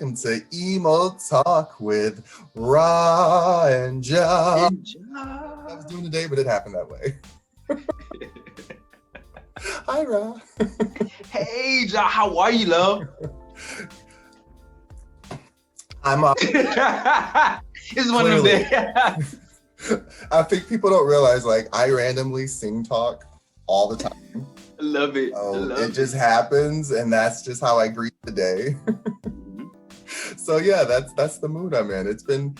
welcome to EmoTalk with Rah and Jah. I was doing today, but it happened that way. Hi, Rah. Hey, Jah, how are you, love? I'm up. It's one of them days. I think people don't realize, like, I randomly sing talk all the time. I love it. It just happens, and that's just how I greet the day. So yeah, that's the mood I'm in. It's been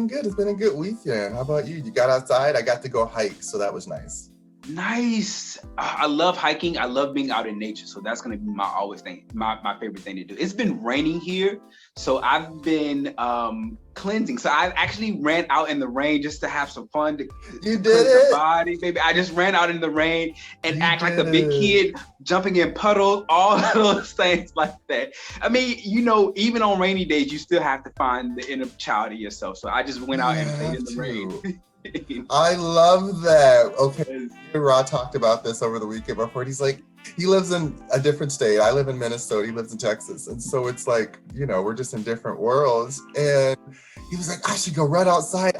good. It's been a good weekend. How about you? You got outside? I got to go hike, so that was nice. Nice. I love hiking. I love being out in nature. So that's gonna be my favorite thing to do. It's been raining here, so I've been cleansing. So I actually ran out in the rain just to have some fun to You cleanse did the it. body, baby. I just ran out in the rain and You act like a did big it. kid, jumping in puddles, all those things like that. I mean, even on rainy days, you still have to find the inner child of yourself. So I just went out and played in the rain. I love that. Okay, Rod talked about this over the weekend before. He's like, he lives in a different state. I live in Minnesota. He lives in Texas. And so it's like, we're just in different worlds. And he was like, I should go right outside.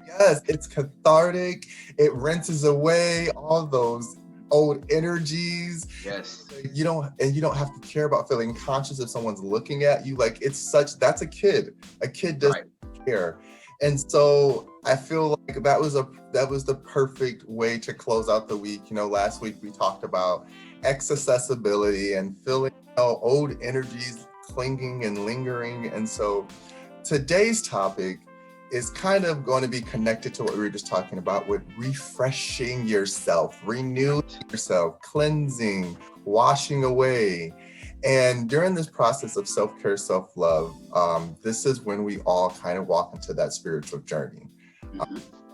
Yes, it's cathartic. It rinses away all those old energies. Yes. You don't have to care about feeling conscious if someone's looking at you. Like, that's a kid. A kid doesn't care. And so I feel like that was the perfect way to close out the week. Last week we talked about accessibility and feeling old energies clinging and lingering. And so today's topic is kind of going to be connected to what we were just talking about with refreshing yourself, renewing yourself, cleansing, washing away. And during this process of self-care, self-love, this is when we all kind of walk into that spiritual journey. A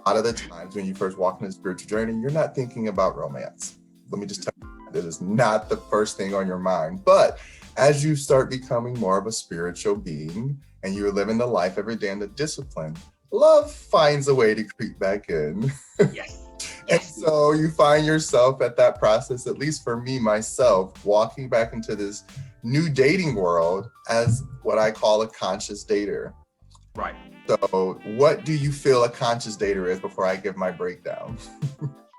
lot of the times when you first walk into the spiritual journey, you're not thinking about romance. Let me just tell you, that is not the first thing on your mind. But as you start becoming more of a spiritual being and you're living the life every day in the discipline, love finds a way to creep back in. Yes. And so you find yourself at that process, at least for me, myself, walking back into this new dating world as what I call a conscious dater. Right. So what do you feel a conscious dater is before I give my breakdown?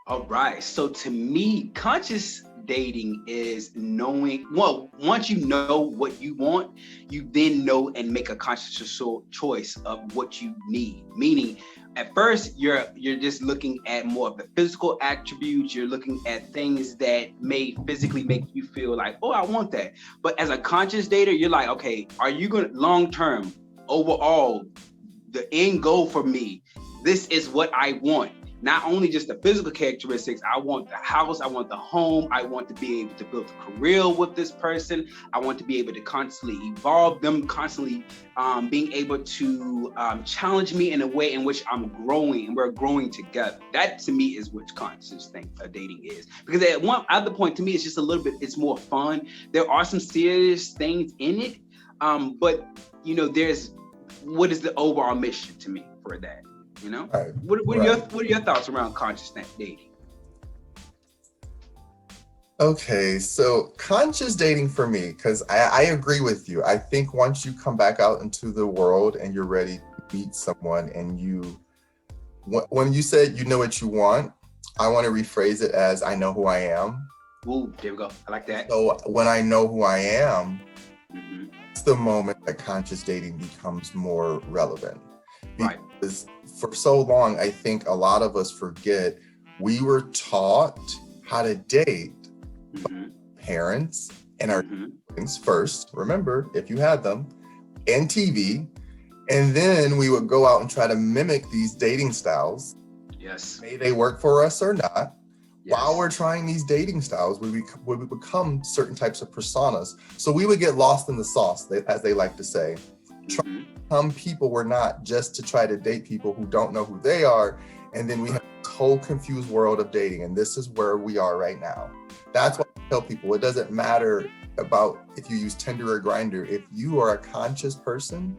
All right. So to me, conscious dating is knowing, once you know what you want, you then know and make a conscious choice of what you need. Meaning, at first, you're just looking at more of the physical attributes. You're looking at things that may physically make you feel like, oh, I want that. But as a conscious dater, you're like, okay, are you going to long term, overall, the end goal for me, this is what I want. Not only just the physical characteristics, I want the house, I want the home, I want to be able to build a career with this person. I want to be able to constantly evolve them, constantly being able to challenge me in a way in which I'm growing and we're growing together. That to me is what conscious dating is. Because at one other point, to me, it's just a little bit, it's more fun. There are some serious things in it, but there's, what is the overall mission to me for that? Right. What are your thoughts around conscious dating? Okay, so conscious dating for me, because I agree with you. I think once you come back out into the world and you're ready to meet someone, and when you said you know what you want, I want to rephrase it as I know who I am. Ooh, there we go. I like that. So when I know who I am, it's the moment that conscious dating becomes more relevant. Right. Because for so long, I think a lot of us forget we were taught how to date by parents and our parents first. Remember, if you had them, and TV, and then we would go out and try to mimic these dating styles. Yes. May they work for us or not. Yes. While we're trying these dating styles, we become certain types of personas. So we would get lost in the sauce, as they like to say. Some people were not just to try to date people who don't know who they are. And then we have this whole confused world of dating. And this is where we are right now. That's what I tell people. It doesn't matter about if you use Tinder or Grindr. If you are a conscious person,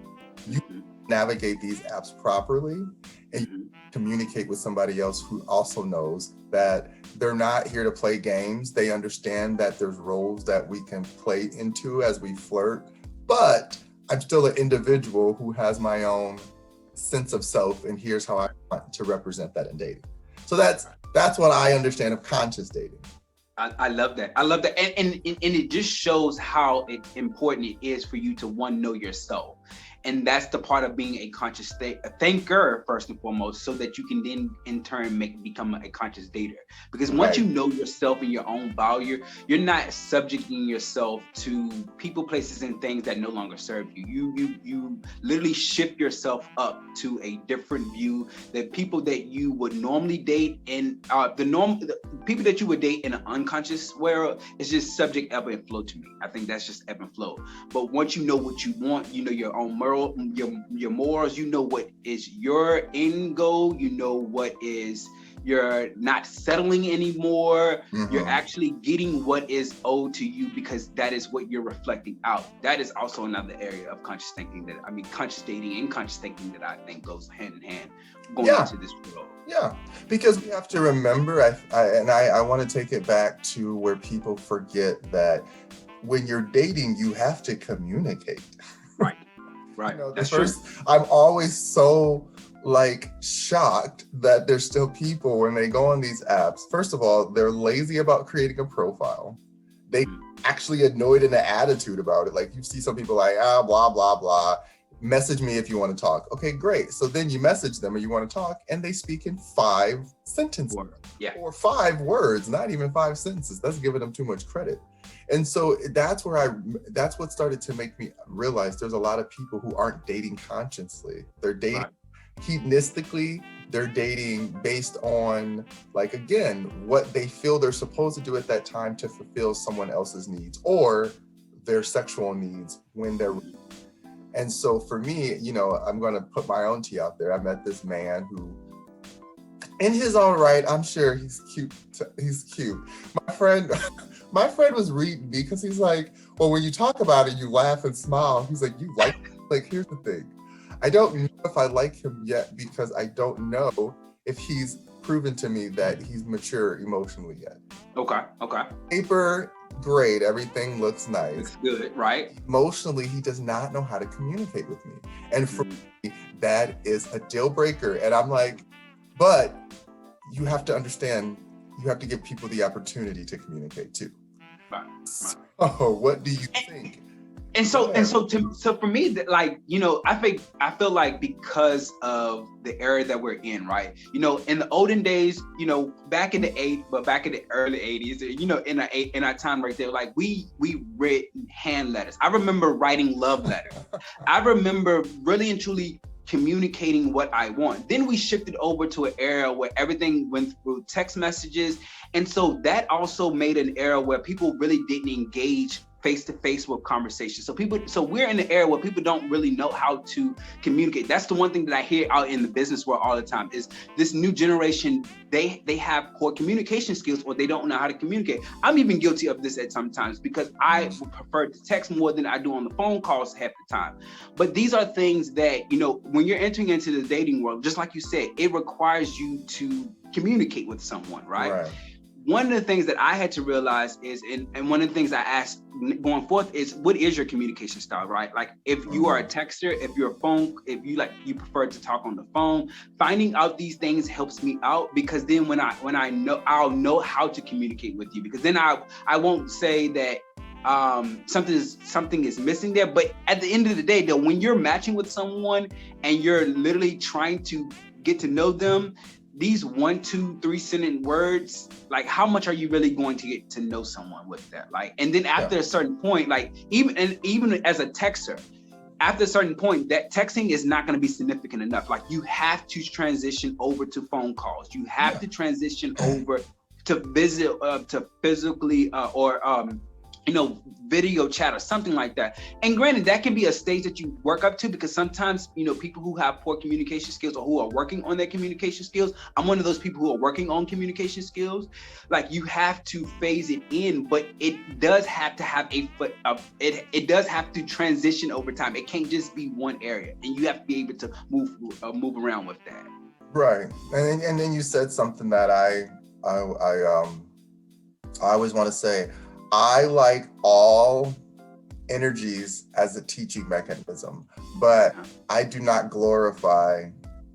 you navigate these apps properly and you communicate with somebody else who also knows that they're not here to play games. They understand that there's roles that we can play into as we flirt, but I'm still an individual who has my own sense of self, and here's how I want to represent that in dating. So that's what I understand of conscious dating. I love that. I love that. And it just shows how important it is for you to know yourself. And that's the part of being a conscious thinker, first and foremost, so that you can then in turn become a conscious dater. Because once you know yourself and your own value, you're not subjecting yourself to people, places, and things that no longer serve you. You literally shift yourself up to a different view. That people that you would normally date in the people that you would date in an unconscious world is just subject, ebb and flow to me. I think that's just ebb and flow. But once you know what you want, you know your own your morals, you know what is your end goal, you know what is, you're not settling anymore. You're actually getting what is owed to you, because that is what you're reflecting out. That is also another area of conscious thinking conscious dating and conscious thinking that I think goes hand in hand going into this world. Yeah, because we have to remember, I want to take it back to where people forget that when you're dating, you have to communicate. Right. You know, that's true. I'm always so shocked that there's still people when they go on these apps. First of all, they're lazy about creating a profile. They actually annoyed in an attitude about it. Like, you see some people blah, blah, blah. Message me if you want to talk. Okay, great. So then you message them or you want to talk, and they speak in 5 sentences or 5 words, not even 5 sentences. That's giving them too much credit. And so that's what started to make me realize there's a lot of people who aren't dating consciously. They're dating hedonistically. They're dating based on, again, what they feel they're supposed to do at that time to fulfill someone else's needs or their sexual needs when they're. And so for me, I'm going to put my own tea out there. I met this man who, in his own right, I'm sure he's cute. He's cute. My friend was reading me because he's like, well, when you talk about it, you laugh and smile. He's like, you like, here's the thing. I don't know if I like him yet because I don't know if he's proven to me that he's mature emotionally yet. Okay. Paper, great. Everything looks nice. It's good, right? Emotionally, he does not know how to communicate with me. And for me, that is a deal breaker. And I'm like, but you have to understand, you have to give people the opportunity to communicate too. Right. So what do you think? And so for me, that I feel like because of the era that we're in, right? In the olden days, back in the early 80s, in our time right there, we read hand letters. I remember writing love letters. I remember really and truly communicating what I want. Then we shifted over to an era where everything went through text messages. And so that also made an era where people really didn't engage face-to-face with conversations. So we're in an era where people don't really know how to communicate. That's the one thing that I hear out in the business world all the time is this new generation, they have poor communication skills or they don't know how to communicate. I'm even guilty of this at sometimes because I would prefer to text more than I do on the phone calls half the time. But these are things that, when you're entering into the dating world, just like you said, it requires you to communicate with someone, right? One of the things that I had to realize is, and one of the things I asked going forth is, what is your communication style, right? Like if you are a texter, if you're a phone, if you prefer to talk on the phone, finding out these things helps me out because then when I know, I'll know how to communicate with you because then I won't say that something is missing there. But at the end of the day, though, when you're matching with someone and you're literally trying to get to know them, these 1, 2, 3 sentence words, like how much are you really going to get to know someone with that? And then after a certain point, even as a texter, after a certain point, that texting is not going to be significant enough. You have to transition over to phone calls. You have to transition over to visit, to physically video chat or something like that. And granted, that can be a stage that you work up to because sometimes, people who have poor communication skills or who are working on their communication skills, I'm one of those people who are working on communication skills. You have to phase it in, but it does have to have it does have to transition over time. It can't just be one area and you have to be able to move around with that. Right. And then you said something that I always want to say. I like all energies as a teaching mechanism, but I do not glorify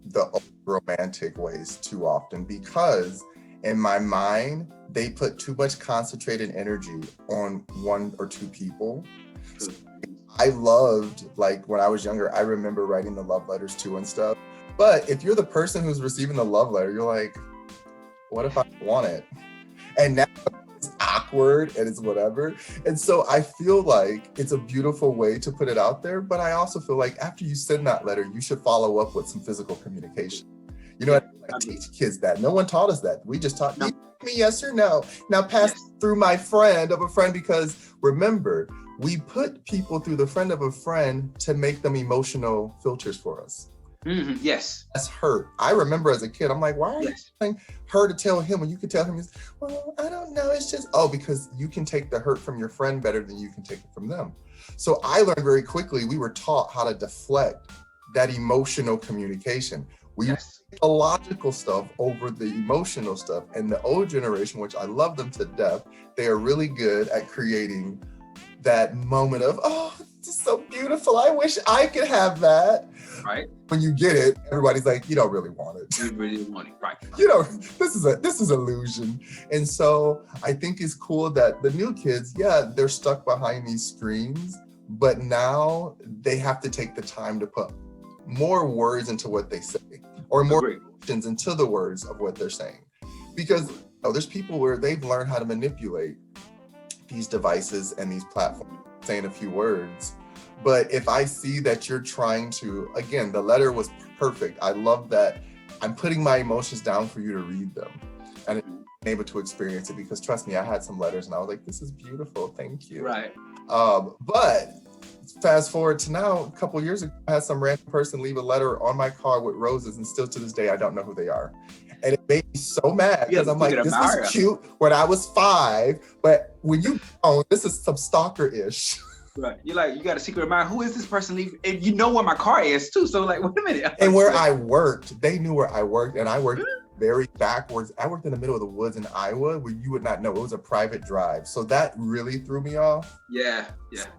the romantic ways too often, because in my mind, they put too much concentrated energy on one or two people. So I loved, like when I was younger, I remember writing the love letters too and stuff. But if you're the person who's receiving the love letter, you're like, what if I want it? And now it's awkward and it's whatever. And so I feel like it's a beautiful way to put it out there. But I also feel like after you send that letter, you should follow up with some physical communication. You know, I teach kids that. No one taught us that. We just taught me yes or no. Now pass through my friend of a friend, because remember, we put people through the friend of a friend to make them emotional filters for us. Mm-hmm. Yes. That's hurt. I remember as a kid, I'm like, why are you telling her to tell him when you could tell him, well, I don't know. It's just, because you can take the hurt from your friend better than you can take it from them. So I learned very quickly, we were taught how to deflect that emotional communication. We use the logical stuff over the emotional stuff. And the old generation, which I love them to death, they are really good at creating that moment of, oh, it's so beautiful. I wish I could have that. Right. When you get it, everybody's like, you don't really want it. You really want it, right? You know, this is illusion. And so I think it's cool that the new kids, they're stuck behind these screens, but now they have to take the time to put more words into what they say, or more emotions into the words of what they're saying. Because there's people where they've learned how to manipulate these devices and these platforms, saying a few words. But if I see that you're trying to, again, the letter was perfect. I love that I'm putting my emotions down for you to read them and able to experience it, because trust me, I had some letters and I was like, this is beautiful, thank you. Right. But fast forward to now, a couple of years ago, I had some random person leave a letter on my car with roses, and still to this day, I don't know who they are. And it made me so mad, because I'm like, this was cute when I was 5, but when you this is some stalker-ish. Right. You're like, you got a secret admirer. Who is this person leaving? And you know where my car is too. So like, wait a minute. And where I worked, they knew where I worked, and I worked very backwards. I worked in the middle of the woods in Iowa, where you would not know. It was a private drive. So that really threw me off. Yeah.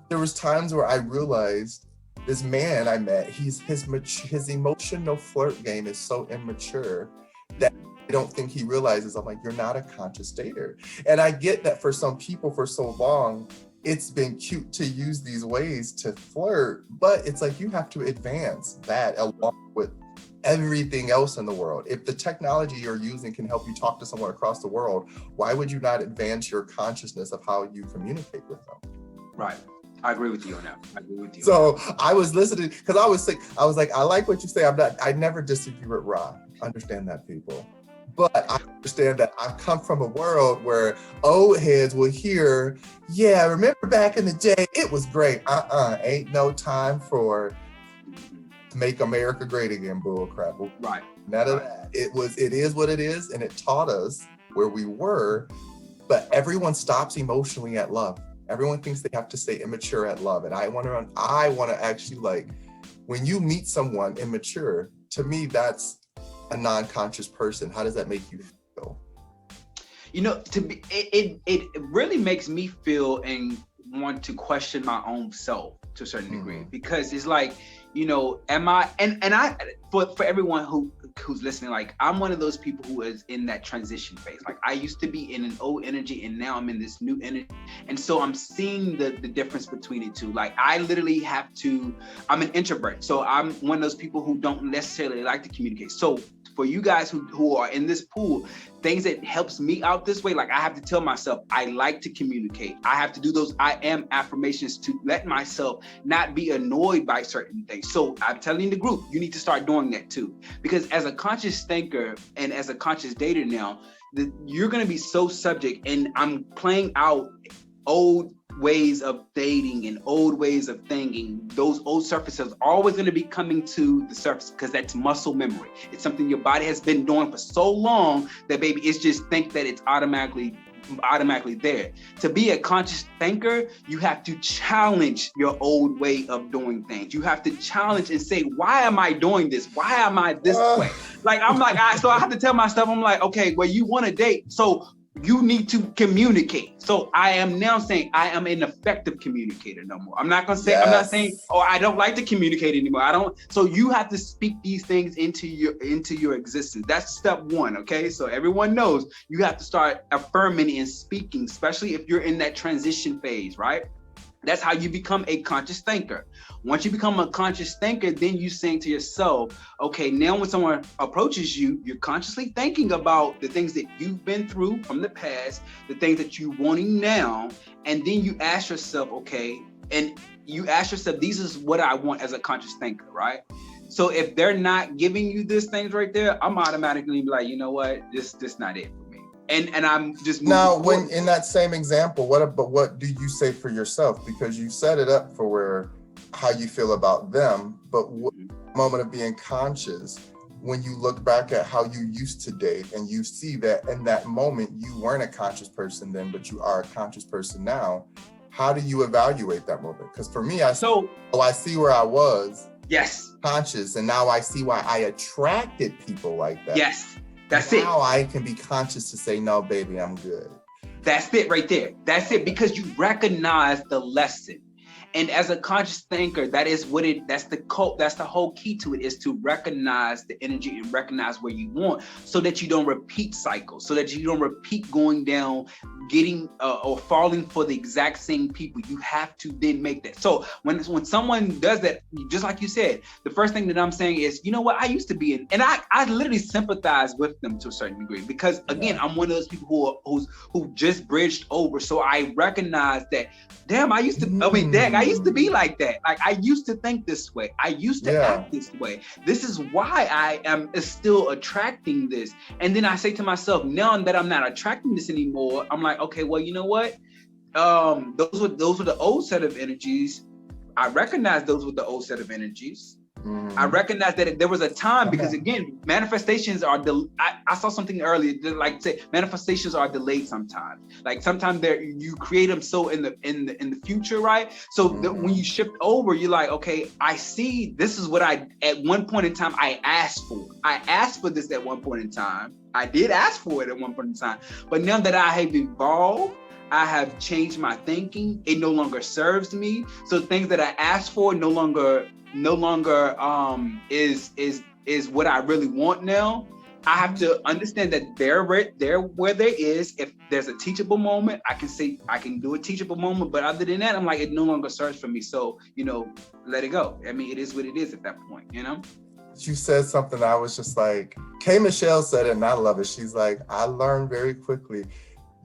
There was times where I realized this man I met, his emotional flirt game is so immature that I don't think he realizes. I'm like, you're not a conscious dater. And I get that for some people for so long, it's been cute to use these ways to flirt, but it's like you have to advance that along with everything else in the world. If the technology you're using can help you talk to someone across the world, why would you not advance your consciousness of how you communicate with them? Right. I agree with you on that. So I was listening, because I was sick. I was like, I like what you say. I never disagree with Rah. Understand that, people. But I understand that I come from a world where old heads will hear, remember back in the day, it was great. Ain't no time for make America great again, bull crap. Right. None of that. It is what it is, and it taught us where we were, but everyone stops emotionally at love. Everyone thinks they have to stay immature at love. And I want to actually, like, when you meet someone immature, to me, that's a non-conscious person. How does that make you feel? You know, it really makes me feel and want to question my own self to a certain degree, because it's like, you know, am I, and I, for everyone who's listening, like, I'm one of those people who is in that transition phase. Like, I used to be in an old energy, and now I'm in this new energy. And so I'm seeing the difference between the two. Like, I literally I'm an introvert. So I'm one of those people who don't necessarily like to communicate. So for you guys who are in this pool, things that helps me out this way, like, I have to tell myself, I like to communicate. I have to do those I am affirmations to let myself not be annoyed by certain things. So I'm telling the group, you need to start doing that too. Because as a conscious thinker and as a conscious dater now, you're going to be so subject, and I'm playing out old ways of dating and old ways of thinking. Those old surfaces are always going to be coming to the surface, because that's muscle memory. It's something your body has been doing for so long that, baby, it's just think that it's automatically there. To be a conscious thinker, you have to challenge your old way of doing things. You have to challenge and say, why am I doing this? Why am I this way? Like, I'm like, so I have to tell myself, I'm like, okay, well, you want to date. So you need to communicate. So I am now saying I am an effective communicator no more. I'm not gonna say, I'm not saying, oh, I don't like to communicate anymore. I don't. So you have to speak these things into your existence. That's step one. Okay. So everyone knows you have to start affirming and speaking, especially if you're in that transition phase, right? That's how you become a conscious thinker. Once you become a conscious thinker, then you saying to yourself, okay, now when someone approaches you, you're consciously thinking about the things that you've been through from the past, the things that you're wanting now, and then you ask yourself, okay, and you ask yourself, these is what I want as a conscious thinker, right? So if they're not giving you these things right there, I'm automatically be like, you know what, this not it. And I'm just now when in that same example, what do you say for yourself? Because you set it up for how you feel about them, but what moment of being conscious, when you look back at how you used to date and you see that in that moment you weren't a conscious person then, but you are a conscious person now, how do you evaluate that moment? Because for me, I see where I was conscious, and now I see why I attracted people like that. Yes. That's it. Now I can be conscious to say, no, baby, I'm good. That's it right there. That's it, because you recognize the lesson. And as a conscious thinker, that's the whole key to it, is to recognize the energy and recognize where you want, so that you don't repeat cycles, so that you don't repeat going down, getting or falling for the exact same people. You have to then make that. So when someone does that, just like you said, the first thing that I'm saying is, you know what, I used to be in, and I literally sympathize with them to a certain degree, because again, I'm one of those people who just bridged over. So I recognize that, damn, I used to be like that. Like, I used to think this way. I used to act this way. This is why I am still attracting this. And then I say to myself, now that I'm not attracting this anymore, I'm like, okay, well, you know what? Those were the old set of energies. I recognize those were the old set of energies. I recognize that there was a time, because again, manifestations are I saw something earlier, like say manifestations are delayed sometimes. Like sometimes you create them so in the future, right? So that when you shift over, you're like, okay, I see this is what at one point in time I asked for. I asked for this at one point in time. I did ask for it at one point in time, but now that I have evolved, I have changed my thinking. It no longer serves me. So things that I asked for no longer is what I really want now. I have to understand that they're where there is. If there's a teachable moment, I can do a teachable moment. But other than that, I'm like, it no longer serves for me. So, let it go. I mean, it is what it is at that point, You said something, I was just like, K. Michelle said it, and I love it. She's like, I learned very quickly,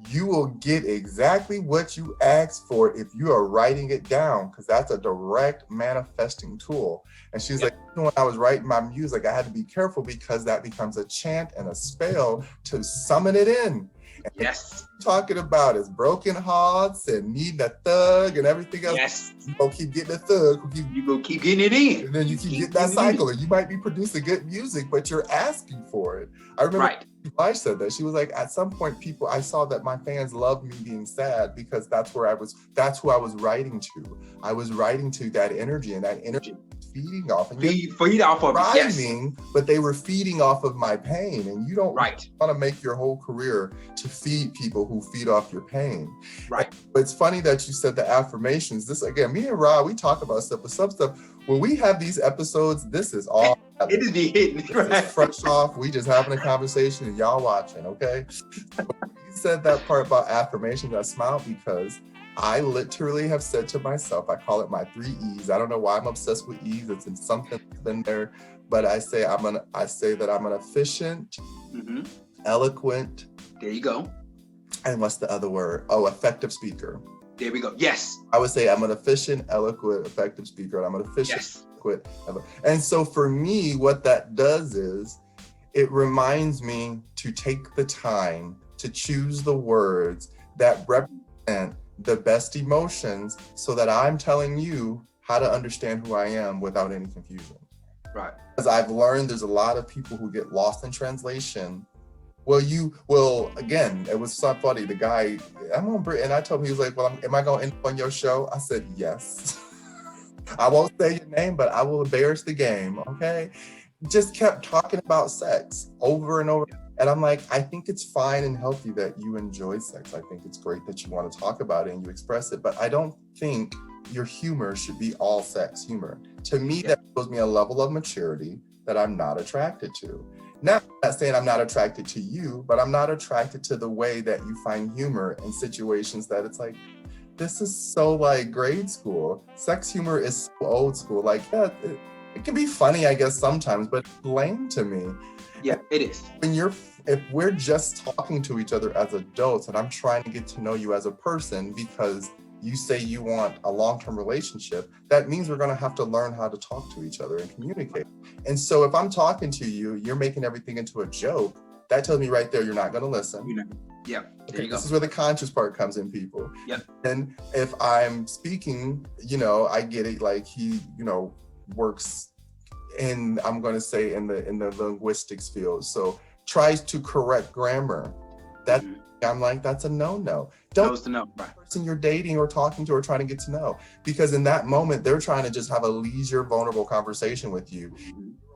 you will get exactly what you asked for if you are writing it down, because that's a direct manifesting tool. And she's like, when I was writing my music, I had to be careful, because that becomes a chant and a spell to summon it in. And talking about is broken hearts and needing a thug and everything else. Yes. You gonna keep getting a thug. You gonna keep getting it in. And then you keep getting that cycle. Or you might be producing good music, but you're asking for it. I remember I said that. She was like, at some point, I saw that my fans loved me being sad, because that's who I was writing to. I was writing to that energy, and that energy feeding off. And feed off of writing, but they were feeding off of my pain. And you don't want to make your whole career to feed people who feed off your pain. Right. But it's funny that you said the affirmations. This, again, me and Rah, we talk about stuff, but some stuff, when we have these episodes, this is all it is the hidden. It's fresh off. We just having a conversation and y'all watching, okay? You said that part about affirmations, I smiled, because I literally have said to myself, I call it my 3 E's. I don't know why I'm obsessed with E's. It's in something that's been there, but I say that I'm an efficient, eloquent. There you go. And what's the other word? Oh, effective speaker. There we go. Yes. I would say I'm an efficient, eloquent, effective speaker. And I'm an efficient, eloquent. And so for me, what that does is it reminds me to take the time to choose the words that represent the best emotions, so that I'm telling you how to understand who I am without any confusion. Right. Because I've learned there's a lot of people who get lost in translation. Well, again, it was so funny. The guy, and I told him, he was like, well, am I going to end up on your show? I said, yes. I won't say your name, but I will embarrass the game, okay? Just kept talking about sex over and over. And I'm like, I think it's fine and healthy that you enjoy sex. I think it's great that you want to talk about it and you express it, but I don't think your humor should be all sex humor. To me, that shows me a level of maturity that I'm not attracted to. Now, I'm not saying I'm not attracted to you, but I'm not attracted to the way that you find humor in situations that it's like, this is so like grade school. Sex humor is so old school. Like, yeah, it can be funny, I guess, sometimes, but it's lame to me. Yeah, it is. If we're just talking to each other as adults and I'm trying to get to know you as a person because you say you want a long-term relationship, that means we're going to have to learn how to talk to each other and communicate. And so if I'm talking to you, you're making everything into a joke, that tells me right there you're not going to listen. Yeah. Okay, this is where the conscious part comes in, people. Yep. And if I'm speaking, I get it, like he, works in, I'm going to say in the linguistics field. So tries to correct grammar. That I'm like, that's a no-no. Don't know, right. Person you're dating or talking to or trying to get to know, because in that moment they're trying to just have a leisure, vulnerable conversation with you.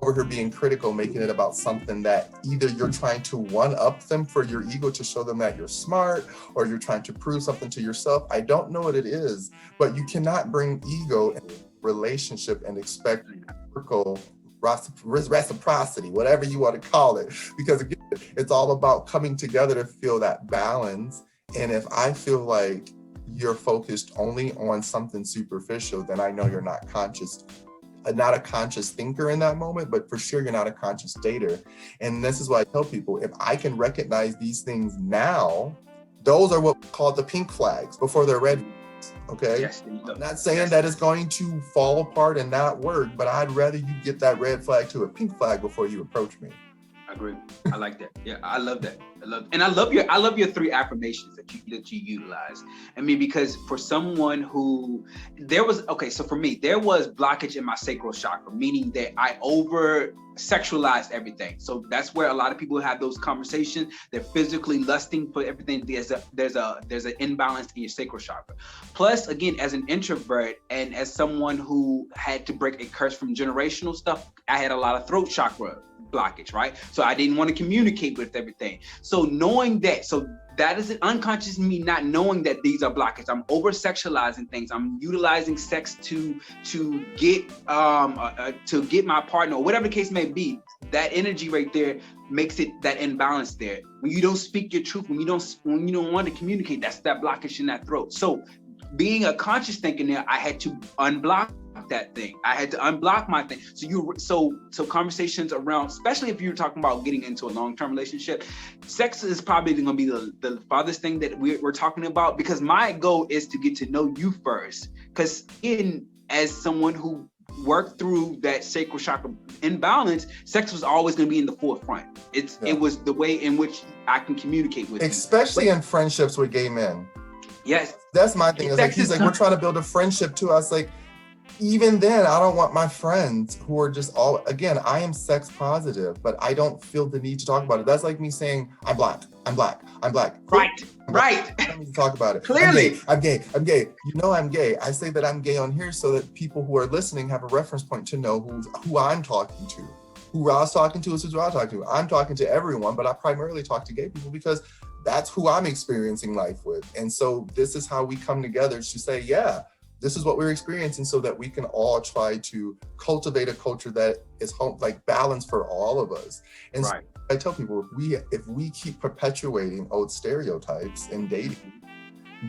Over here being critical, making it about something that either you're trying to one up them for your ego to show them that you're smart, or you're trying to prove something to yourself. I don't know what it is, but you cannot bring ego in a relationship and expect reciprocity, whatever you want to call it, because again, it's all about coming together to feel that balance. And if I feel like you're focused only on something superficial, then I know you're not a conscious thinker in that moment, but for sure you're not a conscious dater. And this is why I tell people, if I can recognize these things now, those are what we call the pink flags before they're red. Okay. Yes, I'm not saying that it's going to fall apart and not work, but I'd rather you get that red flag to a pink flag before you approach me. I agree. I like that. Yeah, I love that. I love your 3 affirmations that you utilize. I mean, because for someone who so for me, there was blockage in my sacral chakra, meaning that I over sexualized everything. So that's where a lot of people have those conversations. They're physically lusting for everything. There's an imbalance in your sacral chakra. Plus, again, as an introvert and as someone who had to break a curse from generational stuff, I had a lot of throat chakra blockage, right? So I didn't want to communicate with everything. So knowing that, that is an unconscious me not knowing that these are blockages. I'm over sexualizing things. I'm utilizing sex to get my partner, or whatever the case may be. That energy right there makes it that imbalance there. When you don't speak your truth, when you don't want to communicate, that's that blockage in that throat. So being a conscious thinker there, I had to unblock that thing. I had to unblock my thing. So conversations around, especially if you're talking about getting into a long-term relationship, sex is probably going to be the farthest thing that we're talking about, because my goal is to get to know you first. Because as someone who worked through that sacral chakra imbalance, sex was always going to be in the forefront. It was the way in which I can communicate with especially in friendships with gay men. Yes. That's my thing. He's like, we're trying to build a friendship too. I was like, even then, I don't want my friends who are just I am sex positive, but I don't feel the need to talk about it. That's like me saying, I'm black. Right. I don't need to talk about it. Clearly. I'm gay. I'm gay. I say that I'm gay on here so that people who are listening have a reference point to know who I'm talking to. Who I was talking to is who I'm talking to. I'm talking to everyone, but I primarily talk to gay people because that's who I'm experiencing life with. And so this is how we come together to say, yeah, this is what we're experiencing, so that we can all try to cultivate a culture that is balanced for all of us. And right. So I tell people, if we keep perpetuating old stereotypes in dating,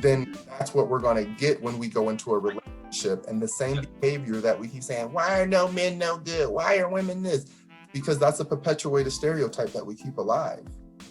then that's what we're going to get when we go into a relationship. And the same behavior that we keep saying, why are no men no good? Why are women this? Because that's a perpetuated stereotype that we keep alive.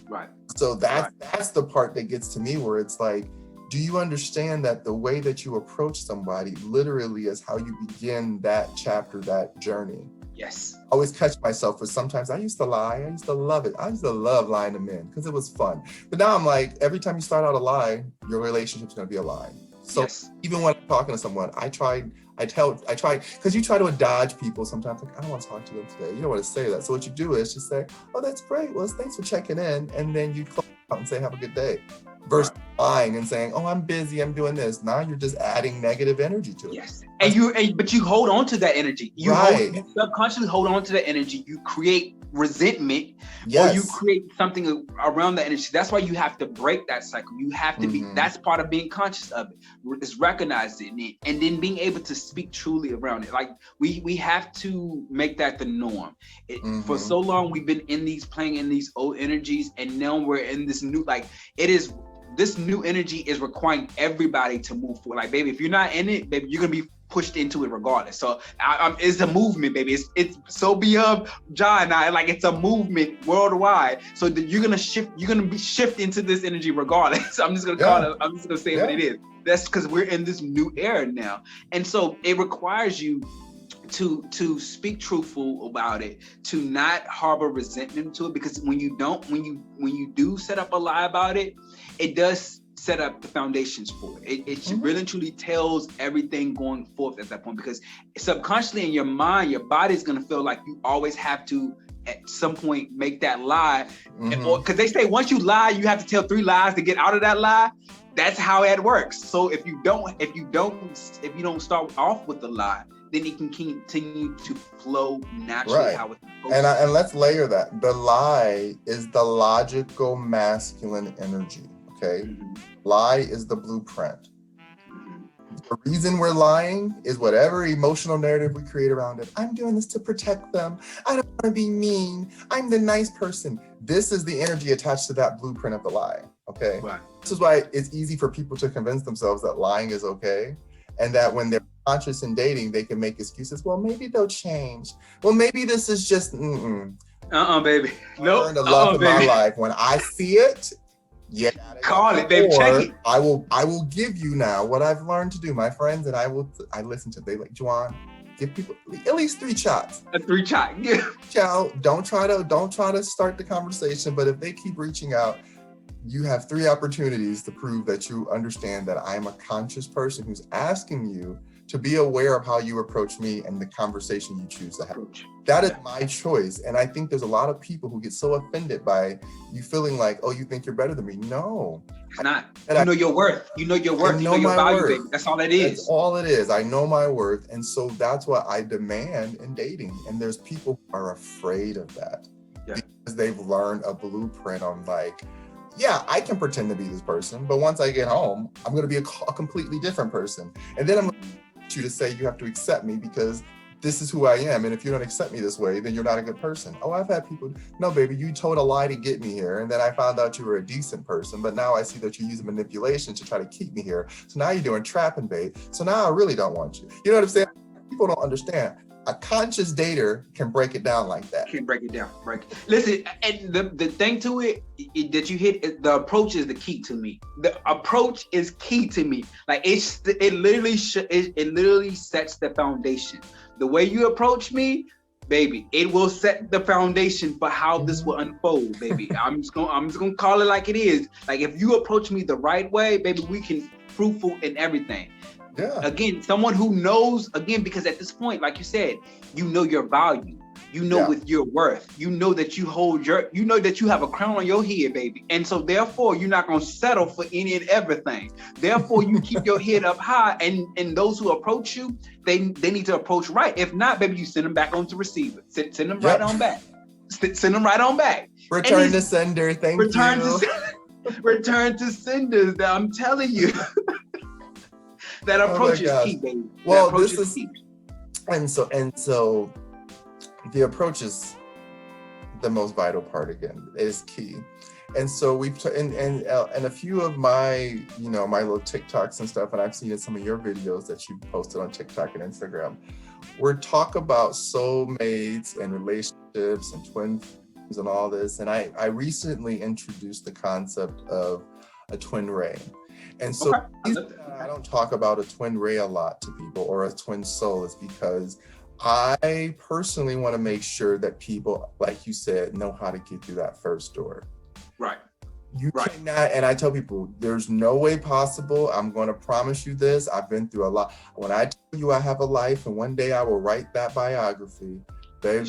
Right. So that's the part that gets to me, where it's like, do you understand that the way that you approach somebody literally is how you begin that chapter, that journey? Yes. I always catch myself, but sometimes I used to lie. I used to love it. I used to love lying to men because it was fun. But now I'm like, every time you start out a lie, your relationship's going to be a lie. So even when I'm talking to someone, I try, because you try to dodge people sometimes. Like, I don't want to talk to them today. You don't want to say that. So what you do is just say, oh, that's great. Well, thanks for checking in. And then you close out and say, have a good day. Versus lying and saying, oh, I'm busy, I'm doing this. Now you're just adding negative energy to it. Yes. But you hold on to that energy. You subconsciously hold on to that energy. You create resentment, or you create something around that energy. That's why you have to break that cycle. You have to be, that's part of being conscious of it, is recognizing it and then being able to speak truly around it. Like we have to make that the norm. For so long we've been playing in these old energies, and now we're in this new, this new energy is requiring everybody to move forward. Like, baby, if you're not in it, baby, you're gonna be pushed into it regardless. So it's a movement, baby. It's so beyond Jah and I, like, it's a movement worldwide. So that you're gonna shift into this energy regardless. I'm just gonna say what it is. That's because we're in this new era now. And so it requires you to speak truthful about it, to not harbor resentment to it, because when you do set up a lie about it, it does set up the foundations for it. It really truly tells everything going forth at that point, because subconsciously in your mind, your body's gonna feel like you always have to at some point make that lie. Because they say once you lie, you have to tell 3 lies to get out of that lie. That's how it works. So if you don't start off with the lie, then it can continue to flow naturally. How it's supposed to. And let's layer that. The lie is the logical masculine energy. Okay, lie is the blueprint. The reason we're lying is whatever emotional narrative we create around it. I'm doing this to protect them. I don't want to be mean. I'm the nice person. This is the energy attached to that blueprint of the lie. Okay, This is why it's easy for people to convince themselves that lying is okay, and that when they're conscious in dating, they can make excuses. Well, maybe they'll change. Well, maybe this is just baby. I learned the love of my life. When I see it, call it, baby. Check it. I will give you now what I've learned to do, my friends, and I listen to. They like, Juwan, give people at least 3 shots. A 3 shot. Don't try to start the conversation, but if they keep reaching out, you have 3 opportunities to prove that you understand that I'm a conscious person who's asking you to be aware of how you approach me and the conversation you choose to have. That is my choice. And I think there's a lot of people who get so offended by you feeling like, oh, you think you're better than me. No. It's not. You know your worth. You know your worth. You know your value, baby. That's all it is. That's all it is. I know my worth. And so that's what I demand in dating. And there's people who are afraid of that because they've learned a blueprint on like, yeah, I can pretend to be this person, but once I get home, I'm going to be a completely different person. And then I'm going to you to say you have to accept me because this is who I am. And if you don't accept me this way, then you're not a good person. Oh, I've had people, no, baby, you told a lie to get me here. And then I found out you were a decent person, but now I see that you're using manipulation to try to keep me here. So now you're doing trap and bait. So now I really don't want you. You know what I'm saying? People don't understand. A conscious dater can break it down like that. Can break it down. Listen, and the thing to it that you hit, the approach is the key to me. The approach is key to me. Like it literally sets the foundation. The way you approach me, baby, it will set the foundation for how this will unfold, baby. I'm just gonna call it like it is. Like if you approach me the right way, baby, we can fruitful in everything. Yeah. Again, someone who knows, because at this point, like you said, you know your value, you know with your worth, you know that you know that you have a crown on your head, baby. And so therefore, you're not going to settle for any and everything. Therefore, you keep your head up high, and those who approach you, they need to approach right. If not, baby, you send them back on to receiver. Send them right on back. Send them right on back. Return to sender. Thank you. Return to senders. I'm telling you. That approach is key, baby. Well, this is key. And so the approach is the most vital part. Again, it is key. And so we've and a few of my my little TikToks and stuff, and I've seen in some of your videos that you posted on TikTok and Instagram, we're talk about soulmates and relationships and twin flames and all this. And I recently introduced the concept of a twin ray. And so I don't talk about a twin ray a lot to people or a twin soul is because I personally want to make sure that people, like you said, know how to get through that first door. Right. You cannot, and I tell people, there's no way possible. I'm going to promise you this. I've been through a lot. When I tell you I have a life and one day I will write that biography, babe,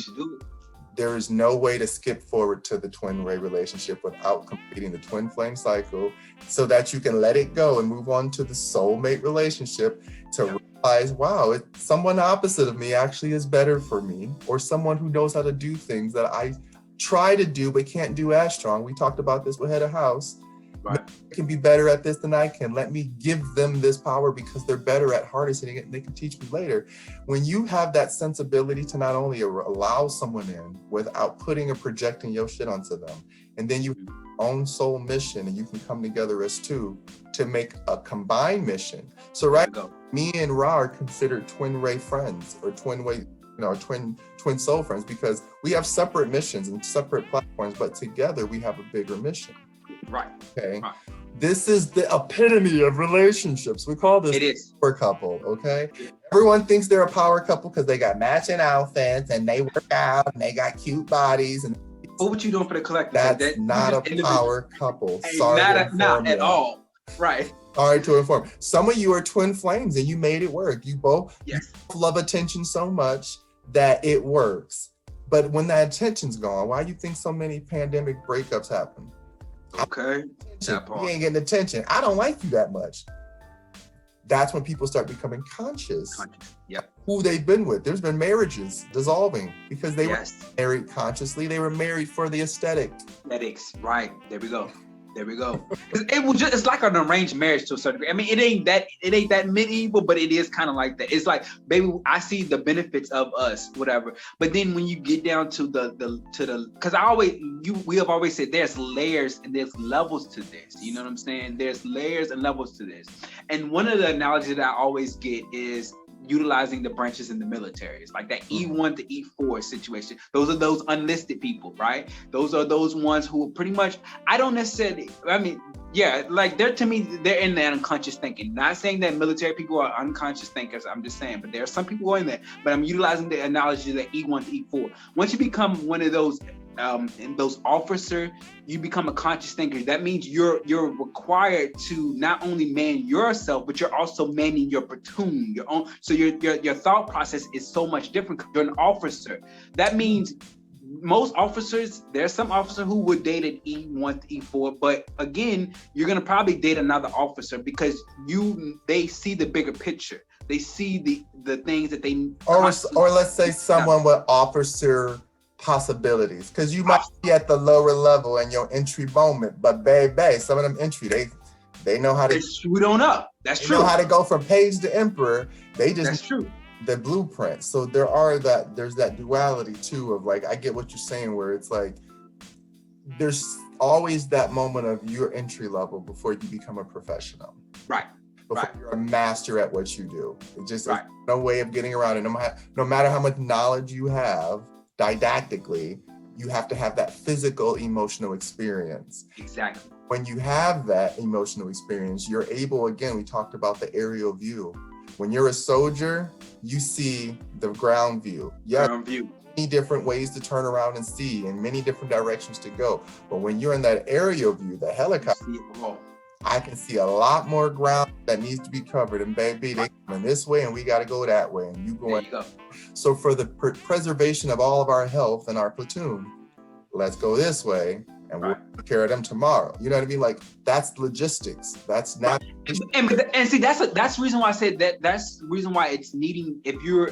there is no way to skip forward to the twin ray relationship without completing the twin flame cycle, so that you can let it go and move on to the soulmate relationship to realize, wow, someone opposite of me actually is better for me, or someone who knows how to do things that I try to do but can't do as strong. We talked about this with Head of House. Right. They can be better at this than I can. Let me give them this power because they're better at harnessing it and they can teach me later. When you have that sensibility to not only allow someone in without putting or projecting your shit onto them, and then you have your own soul mission and you can come together as two to make a combined mission. So me and Rah are considered twin ray friends, or twin soul friends, because we have separate missions and separate platforms, but together we have a bigger mission. Right. Okay. Right. This is the epitome of relationships. We call this power couple. Okay. Everyone thinks they're a power couple because they got matching outfits and they work out and they got cute bodies. And what you doing for the collective? That's not a power couple. Hey, sorry, not at all. Right. Sorry to inform. Some of you are twin flames and you made it work. You both love attention so much that it works. But when that attention's gone, why do you think so many pandemic breakups happen? Okay. You ain't getting attention. I don't like you that much. That's when people start becoming conscious. Yep. Who they've been with. There's been marriages dissolving because they were married consciously. They were married for the aesthetic. Aesthetics. Right. There we go. It's like an arranged marriage to a certain degree. I mean, it ain't that medieval, but it is kind of like that. It's like, baby, I see the benefits of us, whatever. But then when you get down to because we have always said there's layers and there's levels to this. You know what I'm saying? There's layers and levels to this. And one of the analogies that I always get is utilizing the branches in the military. It's like that E1 to E4 situation. Those are those unlisted people, right? Those are those ones who are pretty much, I don't necessarily, like to me, they're in that unconscious thinking. Not saying that military people are unconscious thinkers, I'm just saying, but there are some people who are in there, but I'm utilizing the analogy that E1 to E4. Once you become one of those and those officer, you become a conscious thinker. That means you're required to not only man yourself, but you're also manning your platoon, your own. So your thought process is so much different. You're an officer. That means most officers, there's some officer who would date an E1 to E4, but again, you're gonna probably date another officer because they see the bigger picture. They see the things that they or let's say someone with officer possibilities, because you might be at the lower level in your entry moment, but baby, some of them entry, they know how to shoot on up. That's true. They know how to go from page to emperor. That's true. The blueprint. So there's that duality too of like, I get what you're saying, where it's like there's always that moment of your entry level before you become a professional. Right. Before you're a master at what you do. It just there's no way of getting around it. No matter how much knowledge you have didactically, you have to have that physical emotional experience. Exactly. When you have that emotional experience, you're able, again, we talked about the aerial view. When you're a soldier, you see the ground view. Ground view. Many different ways to turn around and see, and many different directions to go. But when you're in that aerial view, the helicopter, I can see a lot more ground that needs to be covered. And baby, they coming this way and we got to go that way. And you going. There you go. So for the preservation of all of our health and our platoon, let's go this way and we'll take care of them tomorrow. You know what I mean? Like, that's logistics. That's not. And see, that's the reason why I said that. That's the reason why it's needing,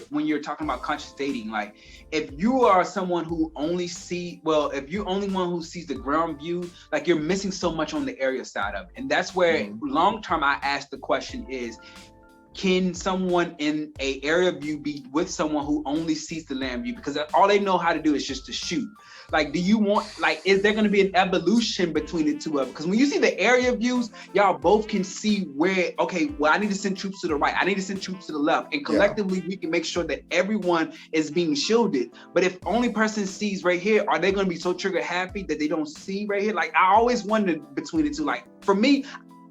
when you're talking about conscious dating, like if you are someone who if you're only one who sees the ground view, like you're missing so much on the area side of it. And that's where long term I ask the question is, can someone in a area view be with someone who only sees the land view? Because all they know how to do is just to shoot. Like, is there going to be an evolution between the two of them? Because when you see the area views, y'all both can see where, I need to send troops to the right. I need to send troops to the left. And collectively, we can make sure that everyone is being shielded. But if only person sees right here, are they going to be so trigger happy that they don't see right here? Like, I always wondered between the two. Like, for me,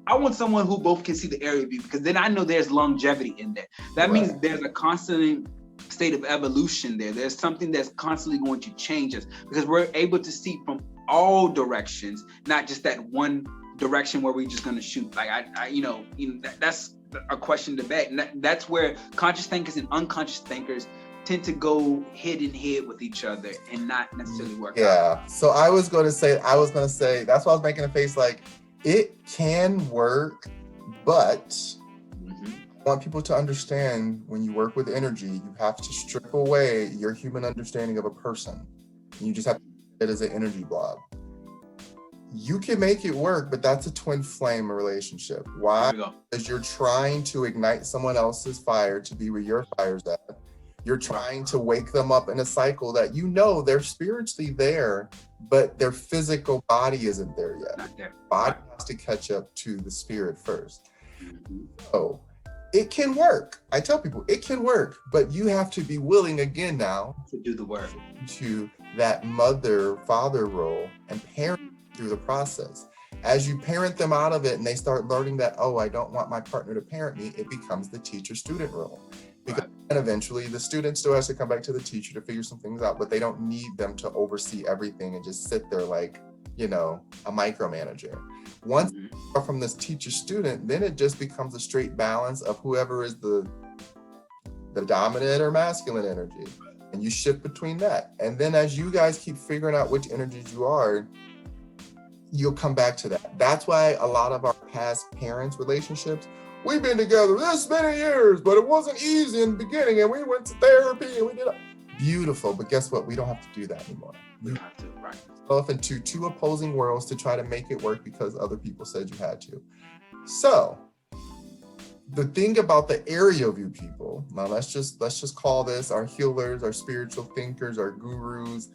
I want someone who both can see the area view, because then I know there's longevity in there. That means there's a constant state of evolution there. There's something that's constantly going to change us, because we're able to see from all directions, not just that one direction where we're just going to shoot. Like that's a question to debate. And that's where conscious thinkers and unconscious thinkers tend to go head in head with each other and not necessarily work out. Yeah. So I was gonna say, that's why I was making a face like, it can work, but I want people to understand when you work with energy, you have to strip away your human understanding of a person. You just have to see it as an energy blob. You can make it work, but that's a twin flame relationship. Why? Because you're trying to ignite someone else's fire to be where your fire's at. You're trying to wake them up in a cycle that you know they're spiritually there, but their physical body isn't there yet. Not there. Body has to catch up to the spirit first. So it can work. I tell people it can work, but you have to be willing again now to do the work, to that mother-father role and parent through the process. As you parent them out of it and they start learning that, oh, I don't want my partner to parent me, it becomes the teacher-student role. Because and eventually the student still has to come back to the teacher to figure some things out, but they don't need them to oversee everything and just sit there like, you know, a micromanager. Once you go from this teacher-student, then it just becomes a straight balance of whoever is the dominant or masculine energy. And you shift between that. And then as you guys keep figuring out which energies you are, you'll come back to that. That's why a lot of our past parents' relationships, we've been together this many years, but it wasn't easy in the beginning, and we went to therapy, and we did it. Beautiful, but guess what? We don't have to do that anymore. You have to, right? Off into two opposing worlds to try to make it work because other people said you had to. So, the thing about the aerial view people, now let's just call this our healers, our spiritual thinkers, our gurus,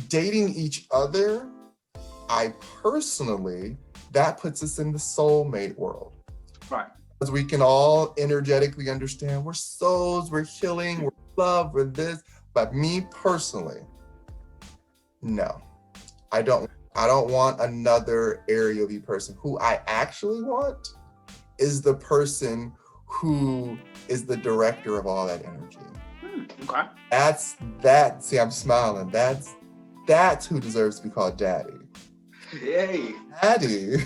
dating each other. I personally, that puts us in the soulmate world. Right. Because we can all energetically understand we're souls, we're healing, we're love, we're this. But me personally, no. I don't want another area view person. Who I actually want is the person who is the director of all that energy. Okay. See, I'm smiling. That's who deserves to be called daddy. Hey. Daddy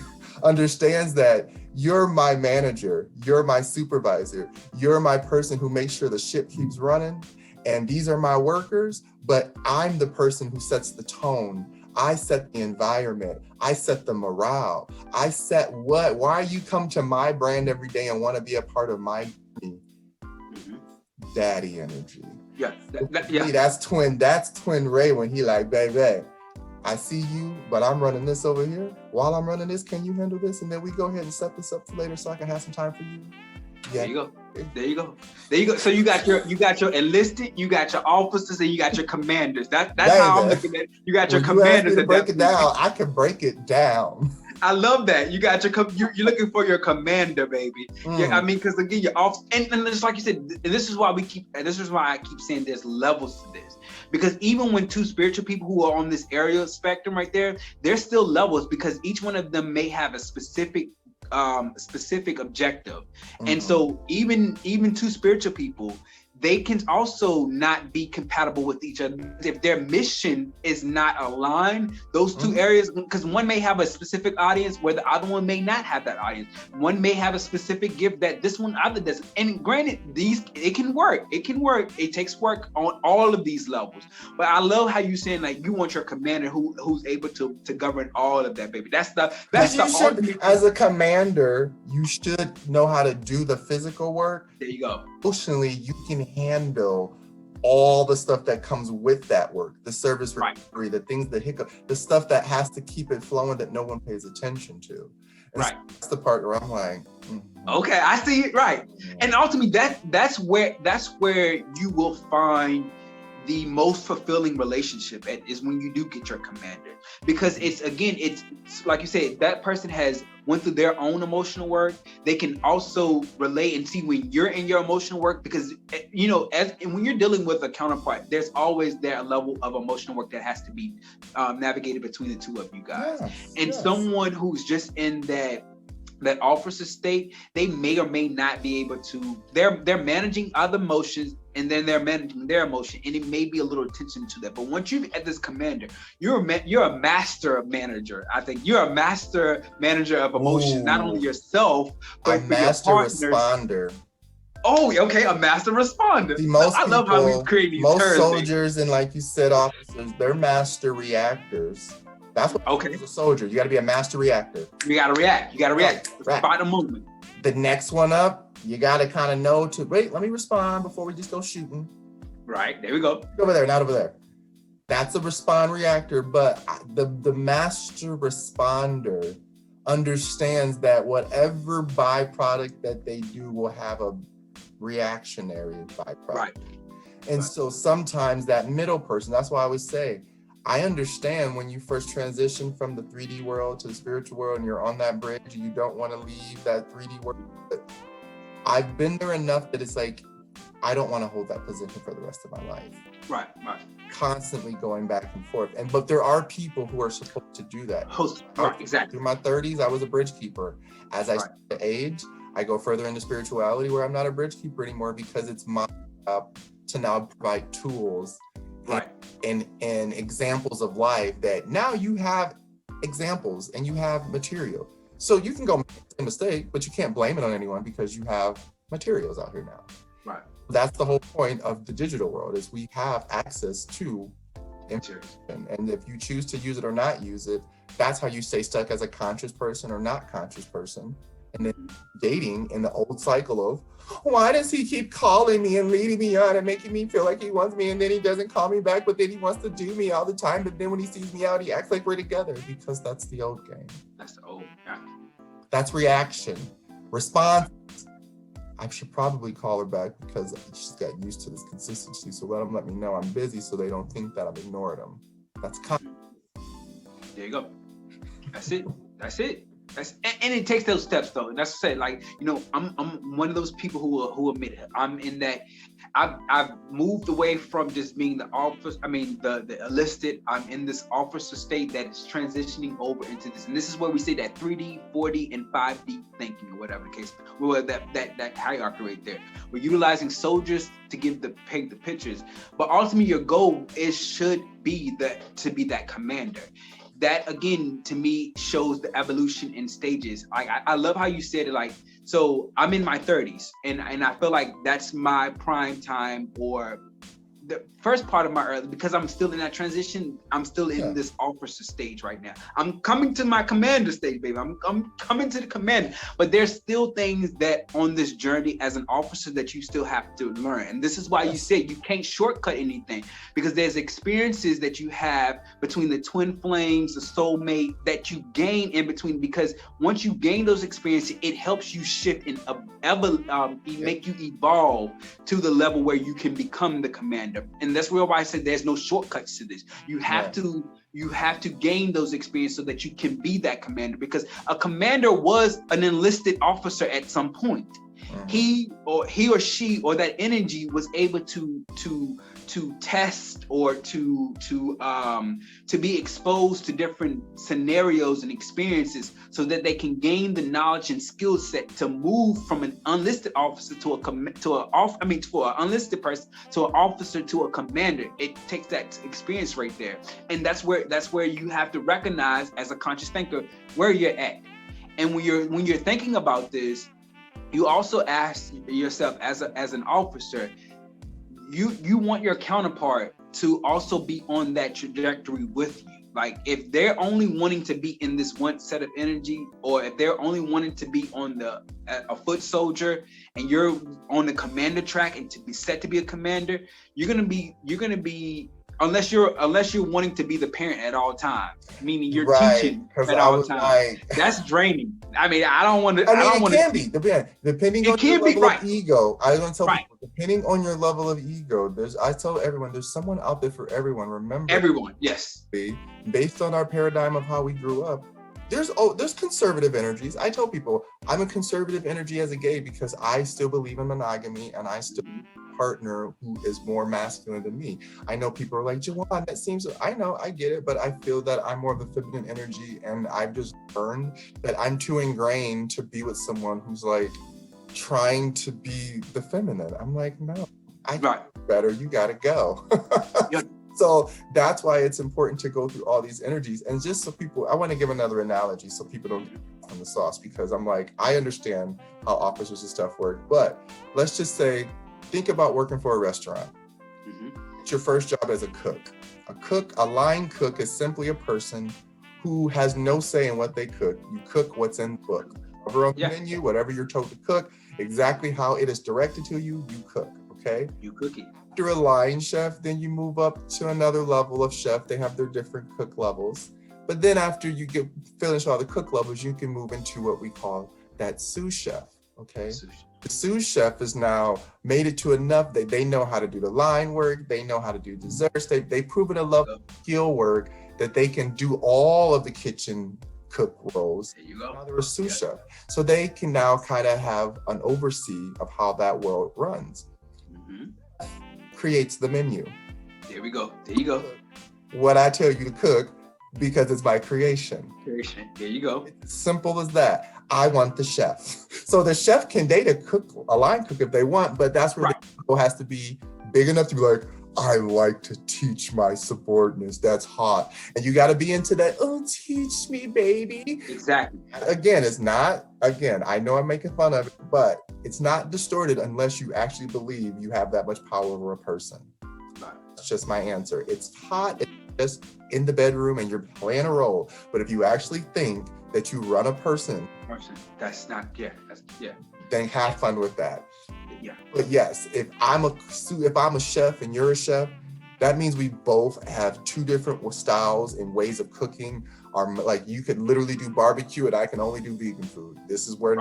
understands that you're my manager, you're my supervisor, you're my person who makes sure the ship keeps running, and these are my workers, but I'm the person who sets the tone. I set the environment. I set the morale. I set why you come to my brand every day and want to be a part of my daddy energy. Yeah. That's twin Ray when he like, baby, I see you, but I'm running this over here. While I'm running this, can you handle this? And then we go ahead and set this up for later so I can have some time for you. Yeah. There you go. So you got your enlisted, you got your officers, and you got your commanders. That's how I'm looking at it. You got your commanders. To break it down, I can break it down. I love that. You got you're looking for your commander, baby. Yeah, I mean, because again, you're off, and just like you said, and this is why I keep saying there's levels to this. Because even when two spiritual people who are on this area spectrum right there, there's still levels because each one of them may have a specific objective. And so even two spiritual people, they can also not be compatible with each other if their mission is not aligned. Those two areas, because one may have a specific audience where the other one may not have that audience. One may have a specific gift that this one other doesn't. And granted, it can work. It takes work on all of these levels. But I love how you saying like you want your commander who's able to govern all of that, baby. That's the ultimate. As a commander, you should know how to do the physical work. There you go. Emotionally, you can handle all the stuff that comes with that work, the service recovery, the things, the hiccup, the stuff that has to keep it flowing that no one pays attention to. And so that's the part where I'm like, okay, I see it, right. And ultimately, that's where you will find the most fulfilling relationship is when you do get your commander, because it's like you said, that person has went through their own emotional work. They can also relate and see when you're in your emotional work, because when you're dealing with a counterpart, there's always that level of emotional work that has to be navigated between the two of you guys. Someone who's just in that officer state, they may or may not be able to. They're managing other emotions, and then they're managing their emotion, and it may be a little tension to that. But once you're at this commander, you're a master manager. I think you're a master manager of emotion, not only yourself, but for your partners. Responder. Oh, okay, a master responder. See, most I love how we create these most terms. soldiers and, like you said, officers, they're master reactors. That's what is a soldier. You got to be a master reactor. You got to react. You got to react. Spot the movement. The next one up, you got to kind of know to wait. Let me respond before we just go shooting. Right, there we go. Over there, not over there. That's a respond reactor, but the master responder understands that whatever byproduct that they do will have a reactionary byproduct. Right. And so sometimes that middle person, that's why I always say, I understand when you first transition from the 3D world to the spiritual world and you're on that bridge and you don't want to leave that 3D world. But I've been there enough that it's like, I don't want to hold that position for the rest of my life. Right. Constantly going back and forth. But there are people who are supposed to do that. Right, exactly. Through my 30s, I was a bridge keeper. As I start to age, I go further into spirituality where I'm not a bridge keeper anymore because it's my job to now provide tools and examples of life that now you have examples and you have material. So you can go make a mistake, but you can't blame it on anyone because you have materials out here now. Right. That's the whole point of the digital world is we have access to information. And if you choose to use it or not use it, that's how you stay stuck as a conscious person or not conscious person. And then dating in the old cycle of, why does he keep calling me and leading me on and making me feel like he wants me and then he doesn't call me back, but then he wants to do me all the time. But then when he sees me out, he acts like we're together because that's the old game. That's the old game. That's reaction. Response. I should probably call her back because she's got used to this consistency. So let me know I'm busy so they don't think that I'm ignoring them. That's There you go. That's it. And it takes those steps though. And that's to say, like, you know, I'm one of those people who admit it. I'm in that I've moved away from just being the officer. I mean, the enlisted. I'm in this officer state that is transitioning over into this. And this is where we say that 3D, 4D, and 5D thinking, or whatever the case. Well, that hierarchy right there. We're utilizing soldiers to paint the pictures, but ultimately your goal should be to be that commander. That again, to me, shows the evolution in stages. I love how you said it, like, so I'm in my 30s and I feel like that's my prime time, or the first part of my early, because I'm still in that transition. I'm still in this officer stage right now. I'm coming to my commander stage, baby. I'm coming to the command, but there's still things that on this journey as an officer that you still have to learn. And this is why you said you can't shortcut anything, because there's experiences that you have between the twin flames, the soulmate, that you gain in between, because once you gain those experiences, it helps you shift and make you evolve to the level where you can become the commander. And that's why I said there's no shortcuts to this. You have to gain those experiences so that you can be that commander, because a commander was an enlisted officer at some point. He or she or that energy was able to test or to be exposed to different scenarios and experiences so that they can gain the knowledge and skill set to move from an unlisted officer to an unlisted person to an officer to a commander. It takes that experience right there, and that's where you have to recognize as a conscious thinker where you're at. And when you're thinking about this, you also ask yourself as an officer, you want your counterpart to also be on that trajectory with you. Like if they're only wanting to be in this one set of energy, or if they're only wanting to be on a foot soldier and you're on the commander track and to be set to be a commander, you're gonna be unless you're wanting to be the parent at all times, meaning you're teaching at all times. That's draining. I mean, I don't want to. It can be depending on your level of ego. I want to tell people, depending on your level of ego, I tell everyone there's someone out there for everyone. Remember, everyone. Yes. Based on our paradigm of how we grew up, there's conservative energies. I tell people I'm a conservative energy as a gay because I still believe in monogamy and I still partner who is more masculine than me. I know people are like, Jawan, that seems, I know, I get it, but I feel that I'm more of a feminine energy, and I've just learned that I'm too ingrained to be with someone who's like trying to be the feminine. I'm like, no, I know better, you gotta go. So that's why it's important to go through all these energies. And just so people, I want to give another analogy so people don't get on the sauce, because I'm like, I understand how officers and stuff work, but let's just say, think about working for a restaurant. It's your first job as a cook. A line cook is simply a person who has no say in what they cook. You cook what's in the book. Whatever on the menu, whatever you're told to cook, exactly how it is directed to you, you cook, okay? You cook it. After a line chef, then you move up to another level of chef. They have their different cook levels. But then after you finish all the cook levels, you can move into what we call that sous chef, okay? The sous chef has now made it to enough that they know how to do the line work, they know how to do desserts, they've proven a level of skill work that they can do all of the kitchen cook roles. There you go. Now they're a sous chef. So they can now kind of have an oversee of how that world runs. Creates the menu. There we go. There you go. What I tell you to cook, because it's my creation. There you go. It's simple as that. I want the chef. So the chef can date a line cook if they want, but that's where the ego has to be big enough to be like, I like to teach my subordinates. That's hot. And you got to be into that, oh, teach me, baby. Exactly. Again, I know I'm making fun of it, but it's not distorted unless you actually believe you have that much power over a person. That's just my answer. It's hot. It's just in the bedroom and you're playing a role. But if you actually think that you run a person, that's not, then have fun with that. Yeah. But yes, if I'm a chef and you're a chef, that means we both have two different styles and ways of cooking. Like you could literally do barbecue and I can only do vegan food. This is where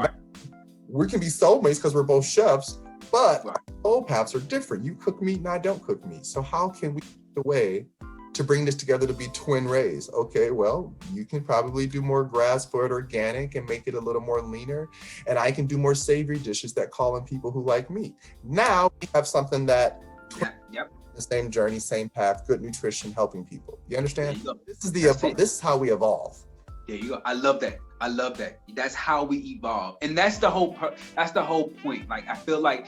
we can be soulmates because we're both chefs, but our soul paths are different. You cook meat and I don't cook meat. So how can we find a way to bring this together to be twin rays? Okay, well, you can probably do more grass-fed organic and make it a little more leaner. And I can do more savory dishes that call in people who like meat. Now we have something that the same journey, same path, good nutrition, helping people. You understand? This is how we evolve. There you go. I love that. That's how we evolve. And that's the whole point. Like, I feel like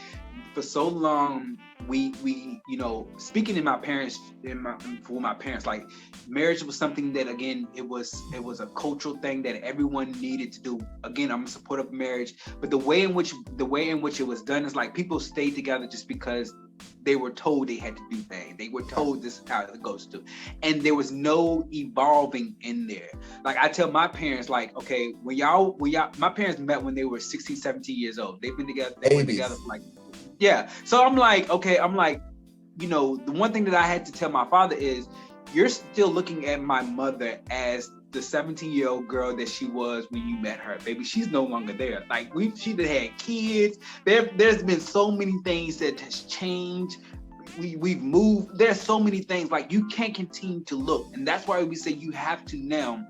for so long, we speaking for my parents, like marriage was something that, again, it was a cultural thing that everyone needed to do. Again, I'm supportive of marriage, but the way in which it was done is like people stayed together just because they were told they had to do things. They were told this is how it goes to, and there was no evolving in there. Like I tell my parents, like, okay, when y'all, my parents met when they were 16, 17 years old. They've been together. They were together for like. Yeah. So I'm like, okay, the one thing that I had to tell my father is, you're still looking at my mother as the 17-year-old girl that she was when you met her. Baby, she's no longer there. Like she had kids. There's been so many things that has changed. We've moved. There's so many things, like you can't continue to look. And that's why we say you have to now.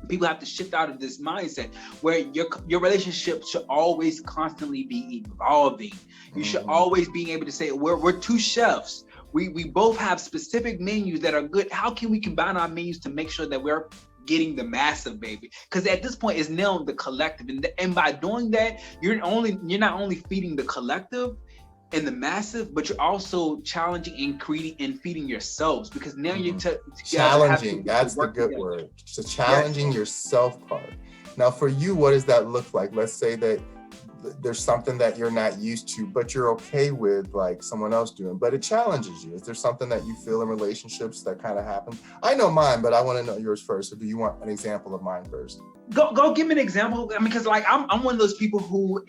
People have to shift out of this mindset where your relationship should always constantly be evolving. You should always be able to say, we're two chefs. We both have specific menus that are good. How can we combine our menus to make sure that we're getting the massive, baby? Because at this point, it's now the collective. And by doing that, you're not only feeding the collective and the massive, but you're also challenging and creating and feeding yourselves, because now you're challenging. That's the good word. So challenging yourself part. Now for you, what does that look like? Let's say that there's something that you're not used to, but you're okay with, like someone else doing, but it challenges you. Is there something that you feel in relationships that kind of happen? I know mine, but I want to know yours first. So do you want an example of mine first? Go give me an example. I mean, because like I'm one of those people who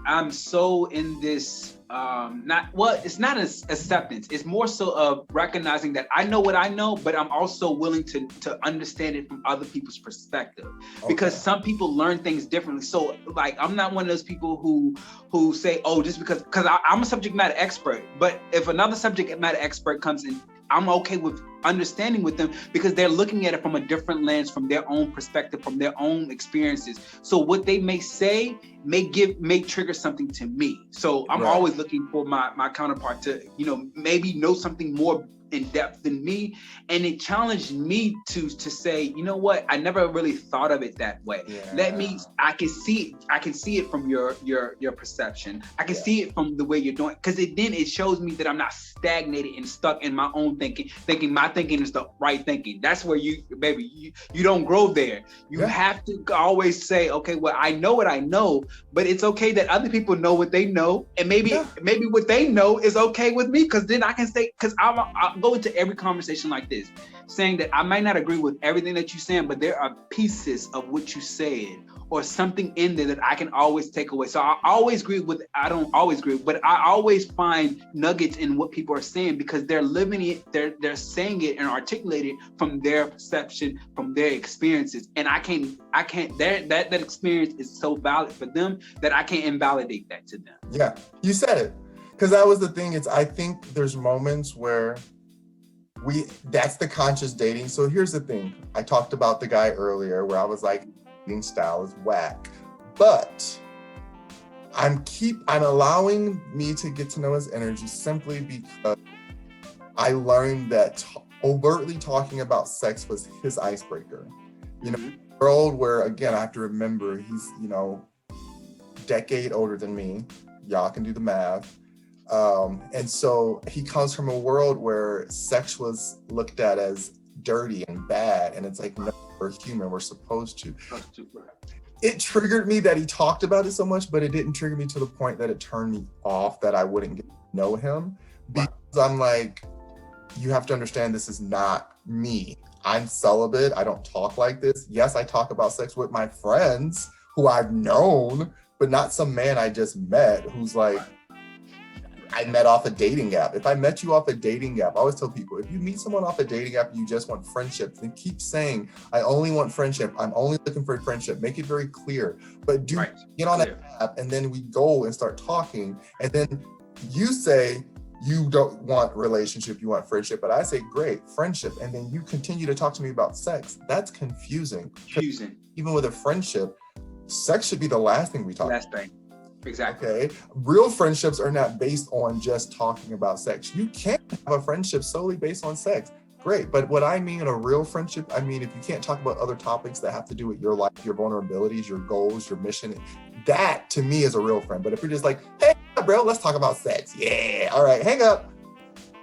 I'm so in this it's not an acceptance. It's more so of recognizing that I know what I know, but I'm also willing to understand it from other people's perspective, because some people learn things differently. So like, I'm not one of those people who say, oh, just because I'm a subject matter expert, but if another subject matter expert comes in, I'm okay with understanding with them, because they're looking at it from a different lens, from their own perspective, from their own experiences. So what they may say may trigger something to me. So I'm always looking for my counterpart to, maybe know something more in depth than me, and it challenged me to say, you know what, I never really thought of it that way. I can see it from your perception. I can see it from the way you're doing, because it shows me that I'm not stagnated and stuck in my own thinking my thinking is the right thinking. That's where you don't grow there. You have to always say, okay, well, I know what I know, but it's okay that other people know what they know, and maybe what they know is okay with me, because then I can say, because I'll go into every conversation like this, saying that I might not agree with everything that you're saying, but there are pieces of what you said or something in there that I can always take away. So I don't always agree, but I always find nuggets in what people are saying, because they're living it, they're saying it and articulating it from their perception, from their experiences. And I can't that experience is so valid for them that I can't invalidate that to them. Yeah, you said it. Because that was the thing, I think there's moments where that's the conscious dating. So here's the thing. I talked about the guy earlier where I was like, dating style is whack. But I'm allowing me to get to know his energy simply because I learned that overtly talking about sex was his icebreaker. You know, a world where, again, I have to remember he's, decade older than me. Y'all can do the math. And so he comes from a world where sex was looked at as dirty and bad, and it's like, no, we're human, we're supposed to. It triggered me that he talked about it so much, but it didn't trigger me to the point that it turned me off, that I wouldn't get to know him, because I'm like, you have to understand, this is not me. I'm celibate. I don't talk like this. Yes, I talk about sex with my friends who I've known, but not some man I just met who's like, I met off a dating app. If I met you off a dating app, I always tell people, if you meet someone off a dating app and you just want friendship, then keep saying, I only want friendship. I'm only looking for friendship. Make it very clear. But get on that app, and then we go and start talking. And then you say you don't want relationship, you want friendship. But I say, great, friendship. And then you continue to talk to me about sex. That's confusing. Even with a friendship, sex should be the last thing we talk about. Exactly. Okay. Real friendships are not based on just talking about sex. You can't have a friendship solely based on sex. Great. But what I mean in a real friendship, I mean, if you can't talk about other topics that have to do with your life, your vulnerabilities, your goals, your mission, that to me is a real friend. But if you're just like, hey, bro, let's talk about sex. Yeah. All right. Hang up.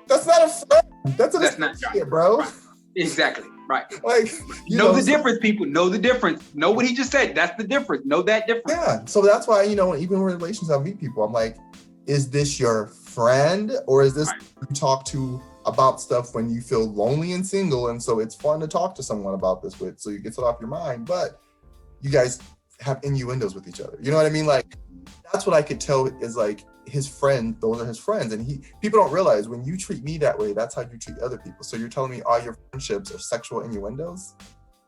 That's not a friend. That's not shit, bro. Right. Exactly. Right. Like, know the difference, people. Know the difference. Know what he just said. That's the difference. Know that difference. Yeah. So that's why, even in relations, I meet people. I'm like, is this your friend, or is this you talk to about stuff when you feel lonely and single? And so it's fun to talk to someone about this with, so you get it off your mind, but you guys have innuendos with each other. You know what I mean? Like, that's what I could tell is like his friend, those are his friends. And people don't realize when you treat me that way, that's how you treat other people. So you're telling me all your friendships are sexual innuendos?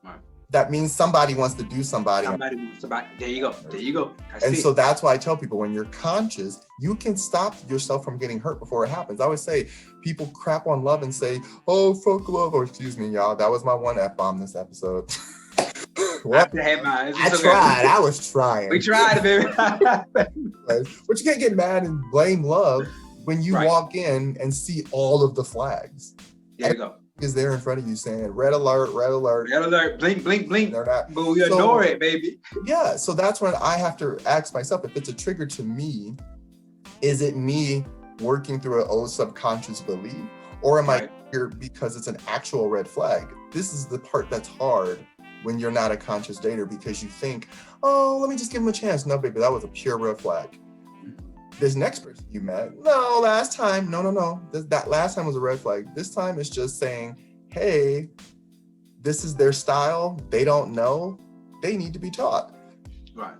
Right. That means somebody wants to do somebody. There you go. So that's why I tell people, when you're conscious, you can stop yourself from getting hurt before it happens. I always say, people crap on love and say, oh, fuck love. Or excuse me, y'all. That was my one F-bomb this episode. What? I was trying. We tried, baby. But you can't get mad and blame love when you walk in and see all of the flags. There you go. Is there in front of you saying, red alert, red alert. Red alert, blink, blink, blink. They're not. But we adore it, baby. Yeah, so that's when I have to ask myself, if it's a trigger to me, is it me working through an old subconscious belief? Or am I here because it's an actual red flag? This is the part that's hard when you're not a conscious dater, because you think, oh, let me just give him a chance. No, baby, that was a pure red flag. This next person you met, no, last time, no. That last time was a red flag. This time it's just saying, hey, this is their style. They don't know. They need to be taught. Right.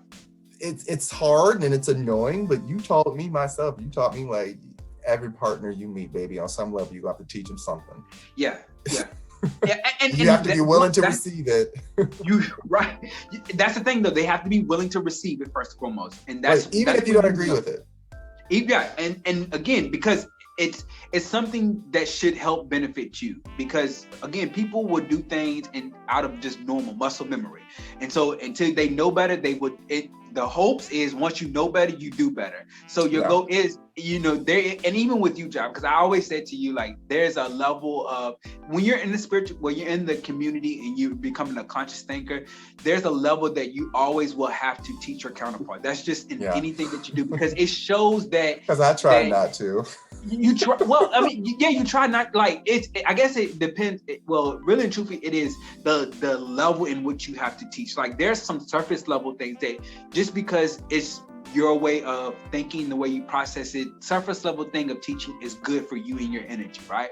It's hard and it's annoying, but you taught me like every partner you meet, baby, on some level, you got to teach them something. Yeah. Yeah, and you have to be willing to receive it. That's the thing, though. They have to be willing to receive it first and foremost, and that's even if you don't agree with it. Yeah, and again, because it's something that should help benefit you. Because again, people would do things out of just normal muscle memory, and so until they know better, the hopes is once you know better, you do better. So your goal is, there, and even with you, Jah, because I always said to you, like, there's a level of when you're in the spiritual, when you're in the community and you're becoming a conscious thinker, there's a level that you always will have to teach your counterpart. That's just in anything that you do, because it shows that. Because I try not to. You try. Well, I mean, yeah, you try not. Like, I guess it depends. Well, really and truthfully, it is the level in which you have to teach. Like, there's some surface level things that just because it's your way of thinking, the way you process it, surface level thing of teaching is good for you and your energy, right?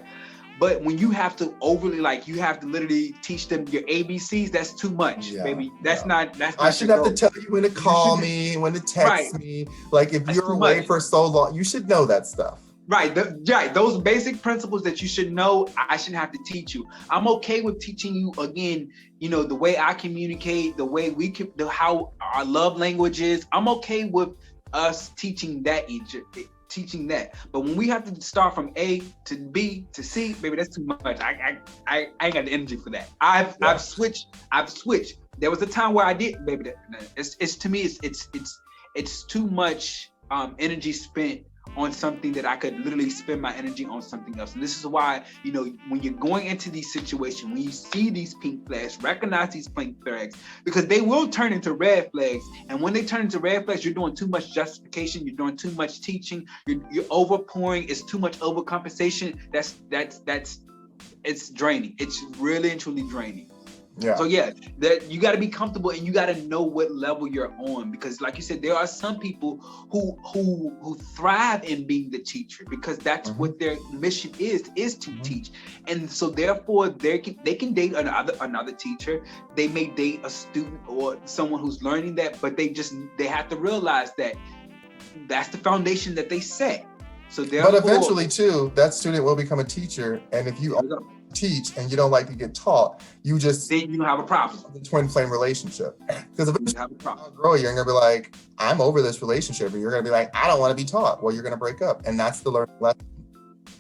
But when you have to overly, like, you have to literally teach them your ABCs, that's too much, baby. That's not. I should have to tell you when to call me, when to text me. Like, if you're away for so long, you should know that stuff. Right, those basic principles that you should know, I shouldn't have to teach you. I'm okay with teaching you, again, the way I communicate, the way how our love language is. I'm okay with us teaching that, But when we have to start from A to B to C, baby, that's too much. I ain't got the energy for that. I've switched. There was a time where I did, baby. It's to me, it's too much energy spent on something that I could literally spend my energy on something else. And this is why, when you're going into these situations, when you see these pink flags, recognize these pink flags, because they will turn into red flags. And when they turn into red flags, you're doing too much justification, you're doing too much teaching, you're overpouring, it's too much overcompensation. It's draining. It's really and truly draining. Yeah. So that you got to be comfortable, and you got to know what level you're on, because, like you said, there are some people who thrive in being the teacher, because that's what their mission is to teach, and so therefore they can date another teacher. They may date a student or someone who's learning that, but they have to realize that that's the foundation that they set. So therefore, but eventually too, that student will become a teacher, and if you teach and you don't like to get taught, then you have a problem. The twin flame relationship, because eventually you'll grow, you're gonna be like, I'm over this relationship, and you're gonna be like, I don't want to be taught. Well, you're gonna break up, and that's the learning lesson.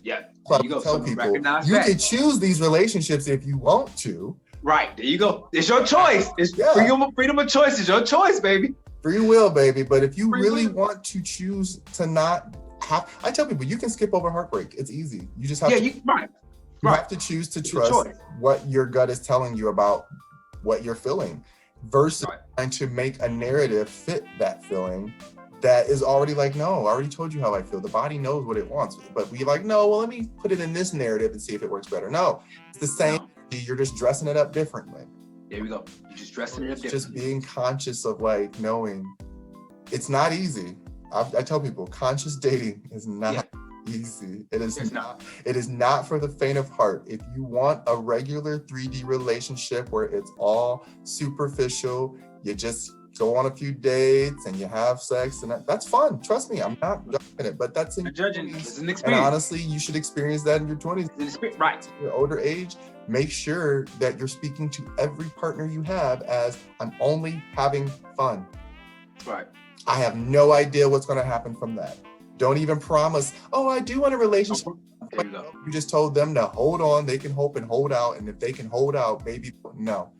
Yeah, so you go. Tell people you can choose these relationships if you want to. Right, there you go. It's your choice. It's freedom of choice. It's your choice, baby. Free will, baby. But if you really want to choose to not have, I tell people you can skip over heartbreak. It's easy. You just have to. You have to choose to trust what your gut is telling you about what you're feeling, versus trying to make a narrative fit that feeling that is already like, no, I already told you how I feel. The body knows what it wants, but we like, no, well, let me put it in this narrative and see if it works better. No, it's the same. You're just dressing it up differently. There we go. You're just dressing it up differently. Just being conscious of, like, knowing it's not easy. I tell people, conscious dating is not easy. It is not for the faint of heart. If you want a regular 3D relationship where it's all superficial, you just go on a few dates and you have sex, and that's fun. Trust me, I'm not judging it, but that's it's an experience. And honestly, you should experience that in your 20s. Right. In your older age, make sure that you're speaking to every partner you have as, I'm only having fun. Right. I have no idea what's going to happen from that. Don't even promise, oh, I do want a relationship. There you go. You just told them to hold on. They can hope and hold out. And if they can hold out, maybe no.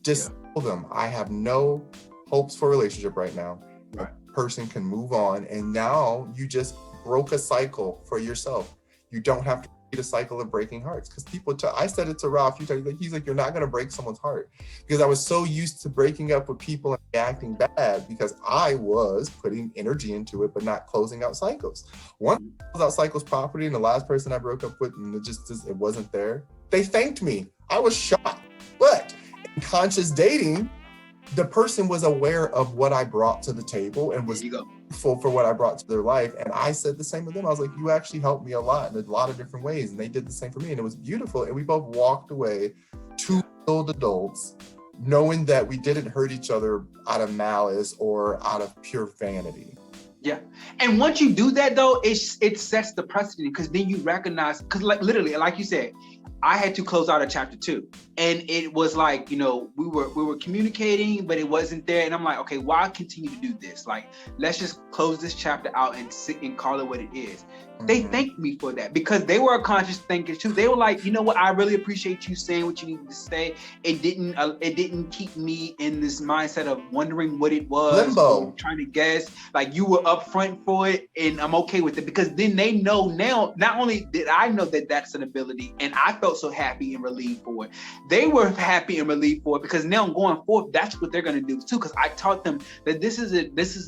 Just tell them, I have no hopes for a relationship right now. Right. A person can move on. And now you just broke a cycle for yourself. You don't have to repeat a cycle of breaking hearts. Because I said it to Rah a few times. He's like, you're not going to break someone's heart. Because I was so used to breaking up with people and acting bad because I was putting energy into it, but not closing out cycles. Once I closed out cycles properly, and the last person I broke up with, and it wasn't there, they thanked me. I was shocked. But in conscious dating, the person was aware of what I brought to the table and was grateful for what I brought to their life. And I said the same to them. I was like, you actually helped me a lot in a lot of different ways. And they did the same for me. And it was beautiful. And we both walked away, two old adults, knowing that we didn't hurt each other out of malice or out of pure vanity. Yeah. And once you do that, though, it sets the precedent, because then you recognize, because, like, literally, like you said, I had to close out a chapter 2, and it was like, we were communicating, but it wasn't there. And I'm like, okay, why continue to do this? Like, let's just close this chapter out and sit and call it what it is. They thanked me for that because they were a conscious thinker too. They were like, you know what? I really appreciate you saying what you needed to say. It didn't keep me in this mindset of wondering what it was, limbo, trying to guess. Like, you were upfront for it, and I'm okay with it because then they know now. Not only did I know that that's an ability, and I felt so happy and relieved for it, they were happy and relieved for it because now going forth, that's what they're going to do too. Because I taught them that this is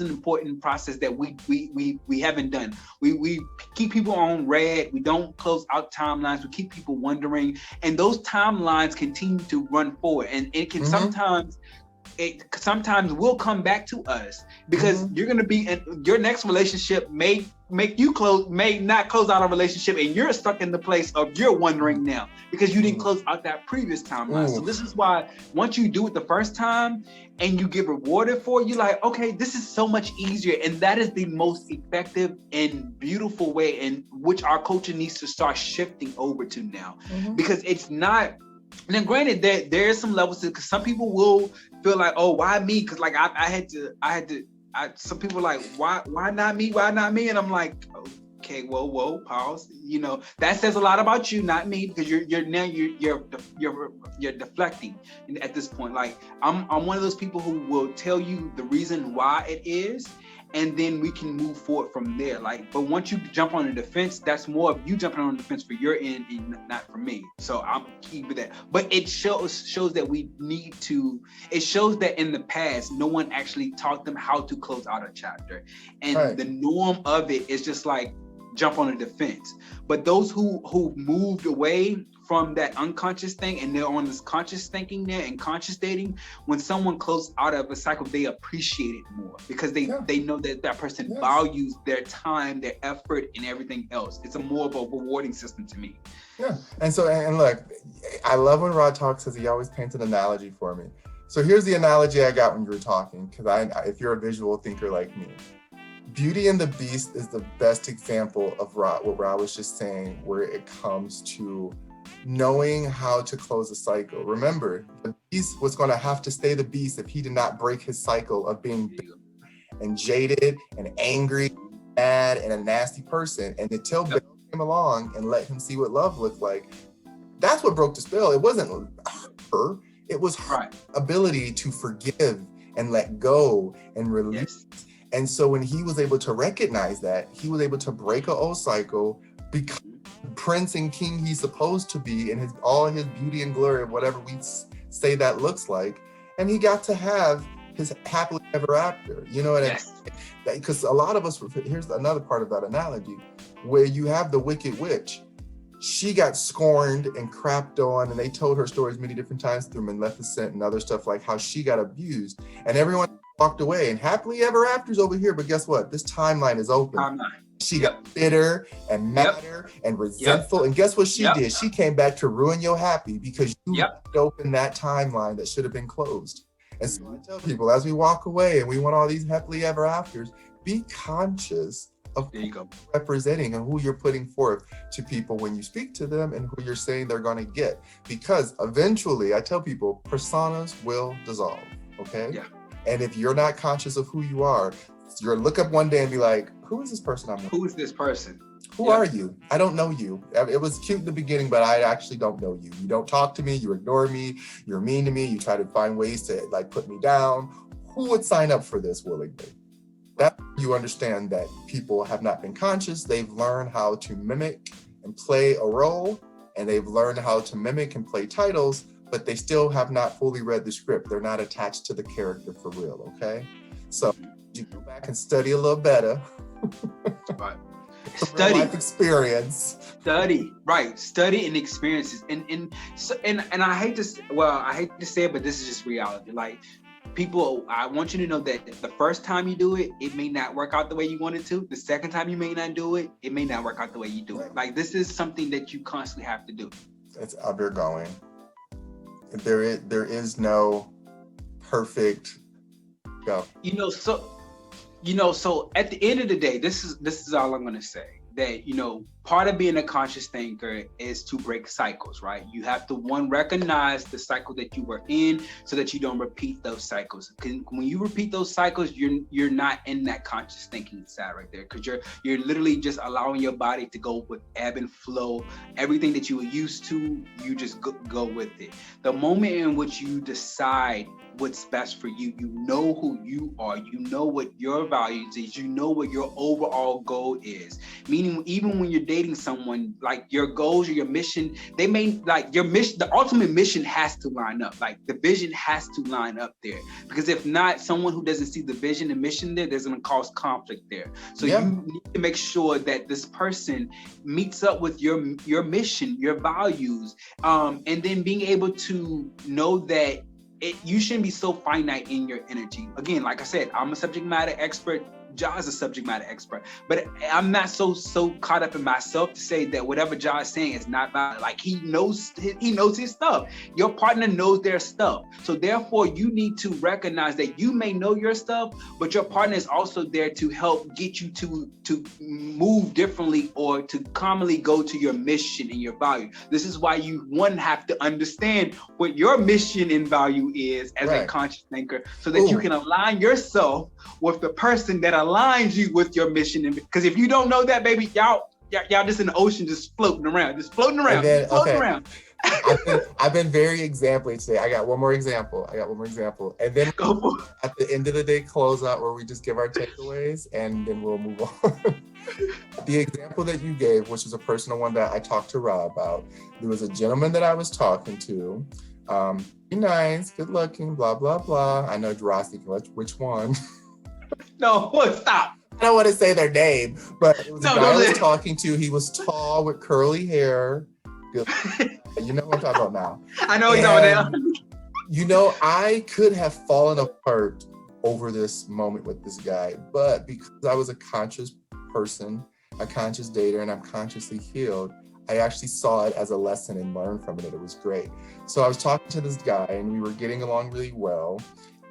an important process that we haven't done. We keep people on red. We don't close out timelines. We keep people wondering, and those timelines continue to run forward, and it can sometimes will come back to us because you're going to be in your next relationship may not close out a relationship, and you're stuck in the place of you're wondering now because you didn't close out that previous timeline. So this is why once you do it the first time and you get rewarded for it, you're like, okay, this is so much easier. And that is the most effective and beautiful way in which our culture needs to start shifting over to now, because it's not. Now, granted, that there is some levels to, because some people will feel like, oh, why me? Because like I had to. Some people are like, why not me? Why not me? And I'm like, okay, whoa, pause. That says a lot about you, not me, because you're deflecting at this point. Like I'm one of those people who will tell you the reason why it is, and then we can move forward from there. Like, but once you jump on the defense, that's more of you jumping on the defense for your end and not for me. So I'm keeping that. But it shows that we need to. It shows that in the past, no one actually taught them how to close out a chapter, and the norm of it is just like jump on the defense. But those who moved away from that unconscious thing and they're on this conscious thinking there and conscious dating, when someone closes out of a cycle, they appreciate it more because they know that person values their time, their effort, and everything else. It's a more of a rewarding system to me. Yeah. And look, I love when Rah talks, because he always paints an analogy for me. So here's the analogy I got when you were talking, because if you're a visual thinker like me, Beauty and the Beast is the best example of what Rah was just saying, where it comes to knowing how to close a cycle. Remember, the beast was going to have to stay the beast if he did not break his cycle of being bitter and jaded and angry, mad, and a nasty person. And until Bill came along and let him see what love looked like, that's what broke the spell. It wasn't her, it was her ability to forgive and let go and release. And so when he was able to recognize that, he was able to break an old cycle, become prince and king he's supposed to be, and all his beauty and glory of whatever we say that looks like, and he got to have his happily ever after. You know what I mean? Because a lot of us, here's another part of that analogy, where you have the wicked witch. She got scorned and crapped on, and they told her stories many different times through Maleficent and other stuff, like how she got abused, and everyone walked away, and happily ever after's over here. But guess what? This timeline is open. She got bitter and madder and resentful. And guess what she did? She came back to ruin your happy because you opened that timeline that should have been closed. And so I tell people, as we walk away and we want all these happily ever afters, be conscious of who you're representing and who you're putting forth to people when you speak to them and who you're saying they're going to get. Because eventually, I tell people, personas will dissolve, okay? Yeah. And if you're not conscious of who you are, you'll look up one day and be like, who is this person I'm with? Who is this person? Who are you? I don't know you. It was cute in the beginning, but I actually don't know you. You don't talk to me. You ignore me. You're mean to me. You try to find ways to like put me down. Who would sign up for this willingly? That you understand that people have not been conscious. They've learned how to mimic and play a role, and they've learned how to mimic and play titles, but they still have not fully read the script. They're not attached to the character for real, okay? So you go back and study a little better. Right. Study life experience. Study and experiences. And I hate to say it, but this is just reality. Like, people, I want you to know that the first time you do it, it may not work out the way you want it to. The second time you may not do it, it may not work out the way you do it. Like, this is something that you constantly have to do. It's undergoing. There is no perfect go. So at the end of the day, this is all I'm going to say. That, part of being a conscious thinker is to break cycles, right? You have to, one, recognize the cycle that you were in so that you don't repeat those cycles. Because when you repeat those cycles, you're not in that conscious thinking side right there, because you're literally just allowing your body to go with ebb and flow. Everything that you were used to, you just go with it. The moment in which you decide what's best for you, you know who you are, you know what your values is, you know what your overall goal is. Meaning, even when you're dating someone, like your goals or your mission, they may, like your mission, the ultimate mission has to line up. Like the vision has to line up there, because if not, someone who doesn't see the vision and mission there, there's going to cause conflict there. So you need to make sure that this person meets up with your mission, your values, and then being able to know that you shouldn't be so finite in your energy. Again, like I said, I'm a subject matter expert. Jah is a subject matter expert, but I'm not so caught up in myself to say that whatever Jah is saying is not valid. Like he knows his stuff. Your partner knows their stuff. So therefore, you need to recognize that you may know your stuff, but your partner is also there to help get you to move differently or to commonly go to your mission and your value. This is why you, one, have to understand what your mission and value is as a conscious thinker, so that you can align yourself with the person that aligns you with your mission. Because if you don't know that, baby, y'all just in the ocean, just floating around. I've been very exemplary today. I got one more example. And then at the end of the day, close out where we just give our takeaways and then we'll move on. The example that you gave, which is a personal one that I talked to Rah about, there was a gentleman that I was talking to. Nice, good looking, blah, blah, blah. I know Rah's thinking, which one? No, stop. I don't want to say their name, but it was a guy I was talking to. He was tall with curly hair. Good. You know what I'm talking about now. I know what you're talking about. You know, I could have fallen apart over this moment with this guy, but because I was a conscious person, a conscious dater, and I'm consciously healed, I actually saw it as a lesson and learned from it. It was great. So I was talking to this guy and we were getting along really well.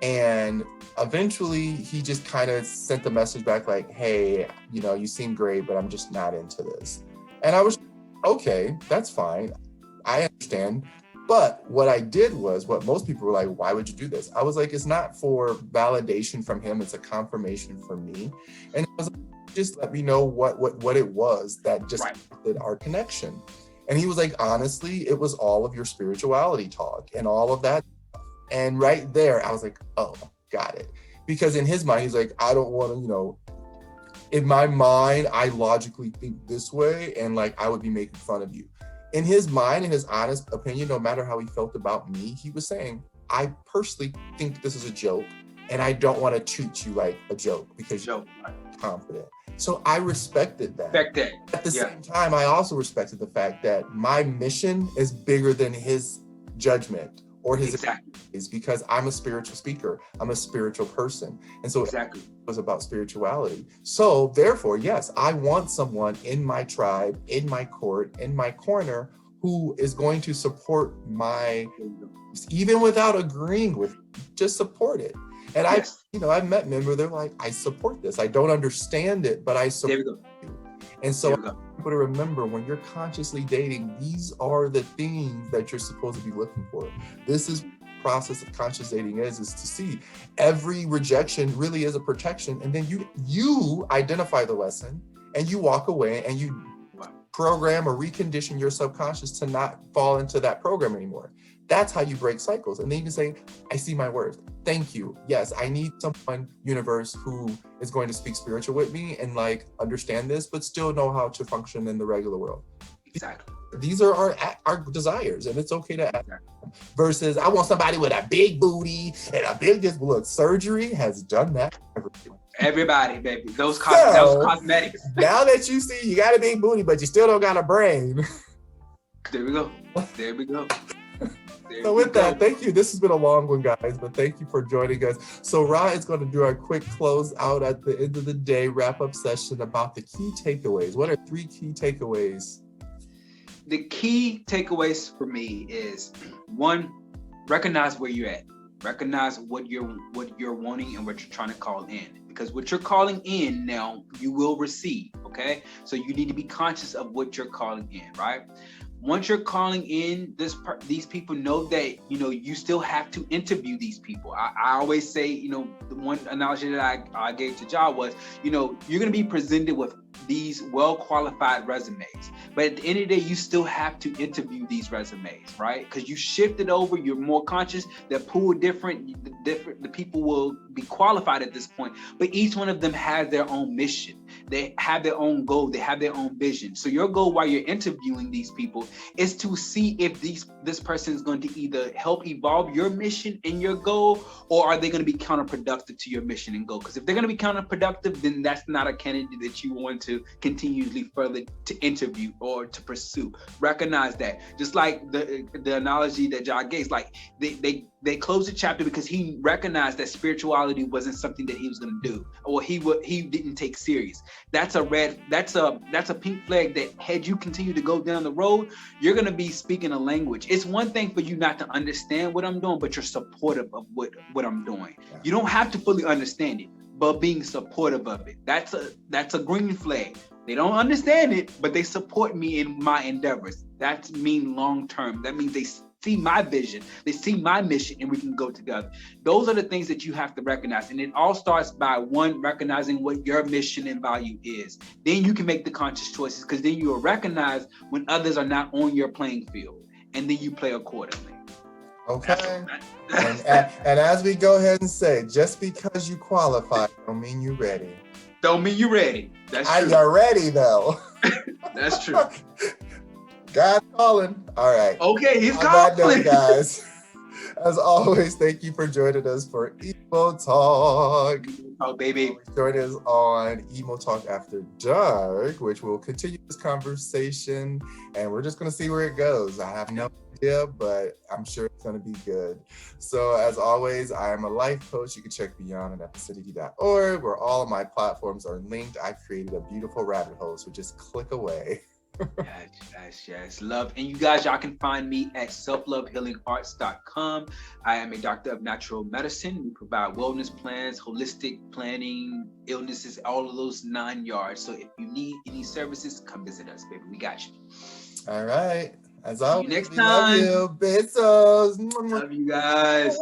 And eventually he just kind of sent the message back like, hey, you know, you seem great, but I'm just not into this. And I was, okay, that's fine. I understand. But what I did was what most people were like, why would you do this? I was like, it's not for validation from him. It's a confirmation for me. And it was like, just let me know what it was that just did our connection. And he was like, honestly, it was all of your spirituality talk and all of that. And right there, I was like, oh, got it. Because in his mind, he's like, I don't want to, you know, in my mind, I logically think this way and like, I would be making fun of you. In his mind, in his honest opinion, no matter how he felt about me, he was saying, I personally think this is a joke and I don't want to treat you like a joke because you're confident. So I respected that. At the same time, I also respected the fact that my mission is bigger than his judgment or his abilities, because I'm a spiritual speaker. I'm a spiritual person. And so it was about spirituality. So therefore, yes, I want someone in my tribe, in my court, in my corner, who is going to support my, even without agreeing with, just support it. And I've met men where they're like, I support this. I don't understand it, but I support you. And so I want people to remember, when you're consciously dating, these are the things that you're supposed to be looking for. This is what the process of conscious dating is to see every rejection really is a protection. And then you identify the lesson and you walk away and you program or recondition your subconscious to not fall into that program anymore. That's how you break cycles. And then you can say, I see my worth. Thank you. Yes, I need someone, universe, who is going to speak spiritual with me and like understand this, but still know how to function in the regular world. Exactly. These are our desires, and it's okay to ask them. Versus, I want somebody with a big booty and a big this. Look, surgery has done that. Everybody, baby. Those cosmetics. Now that you see you got a big booty, but you still don't got a brain. There we go. So with that, thank you. This has been a long one, guys, but thank you for joining us. So Rah is going to do our quick close out at the end of the day wrap-up session about the key takeaways. What are 3 key takeaways? The key takeaways for me is, 1, recognize where you're at. Recognize what you're wanting and what you're trying to call in. Because what you're calling in now, you will receive, okay? So you need to be conscious of what you're calling in, right? Once you're calling in these people, know that, you know, you still have to interview these people. I always say, you know, the one analogy that I gave to Jah was, you know, you're going to be presented with these well-qualified resumes, but at the end of the day, you still have to interview these resumes, right? Because you shifted over, you're more conscious. The pool the people will be qualified at this point, but each one of them has their own mission. They have their own goal. They have their own vision. So your goal while you're interviewing these people is to see if this person is going to either help evolve your mission and your goal, or are they going to be counterproductive to your mission and goal? Because if they're going to be counterproductive, then that's not a candidate that you want to continuously further to interview or to pursue. Recognize that. Just like the analogy that Jah gave, like they closed the chapter because he recognized that spirituality wasn't something that he was going to do, or he didn't take serious. That's a pink flag that had you continue to go down the road, you're going to be speaking a language. It's one thing for you not to understand what I'm doing, but you're supportive of what I'm doing. You don't have to fully understand it, but being supportive of it, that's a green flag. They don't understand it, but they support me in my endeavors. That means long term. That means they see my vision, they see my mission, and we can go together. Those are the things that you have to recognize. And it all starts by one, recognizing what your mission and value is. Then you can make the conscious choices, because then you will recognize when others are not on your playing field, and then you play accordingly. Okay. And as we go ahead and say, just because you qualify don't mean you're ready. Don't mean you're ready. That's true. You're ready though. That's true. God's calling. All right. Okay, he's calling. On that note, guys, as always, thank you for joining us for EmoTalk. Oh, baby. Join us on EmoTalk After Dark, which will continue this conversation, and we're just going to see where it goes. I have no idea, but I'm sure it's going to be good. So, as always, I am a life coach. You can check me out at epicidity.org, where all of my platforms are linked. I've created a beautiful rabbit hole, so just click away. Yes. Love. And you guys, y'all can find me at selflovehealingarts.com. I am a doctor of natural medicine. We provide wellness plans, holistic planning, illnesses, all of those 9 yards. So if you need any services, come visit us, baby. We got you. All right. As always, next time. Love you. Besos. Love you guys.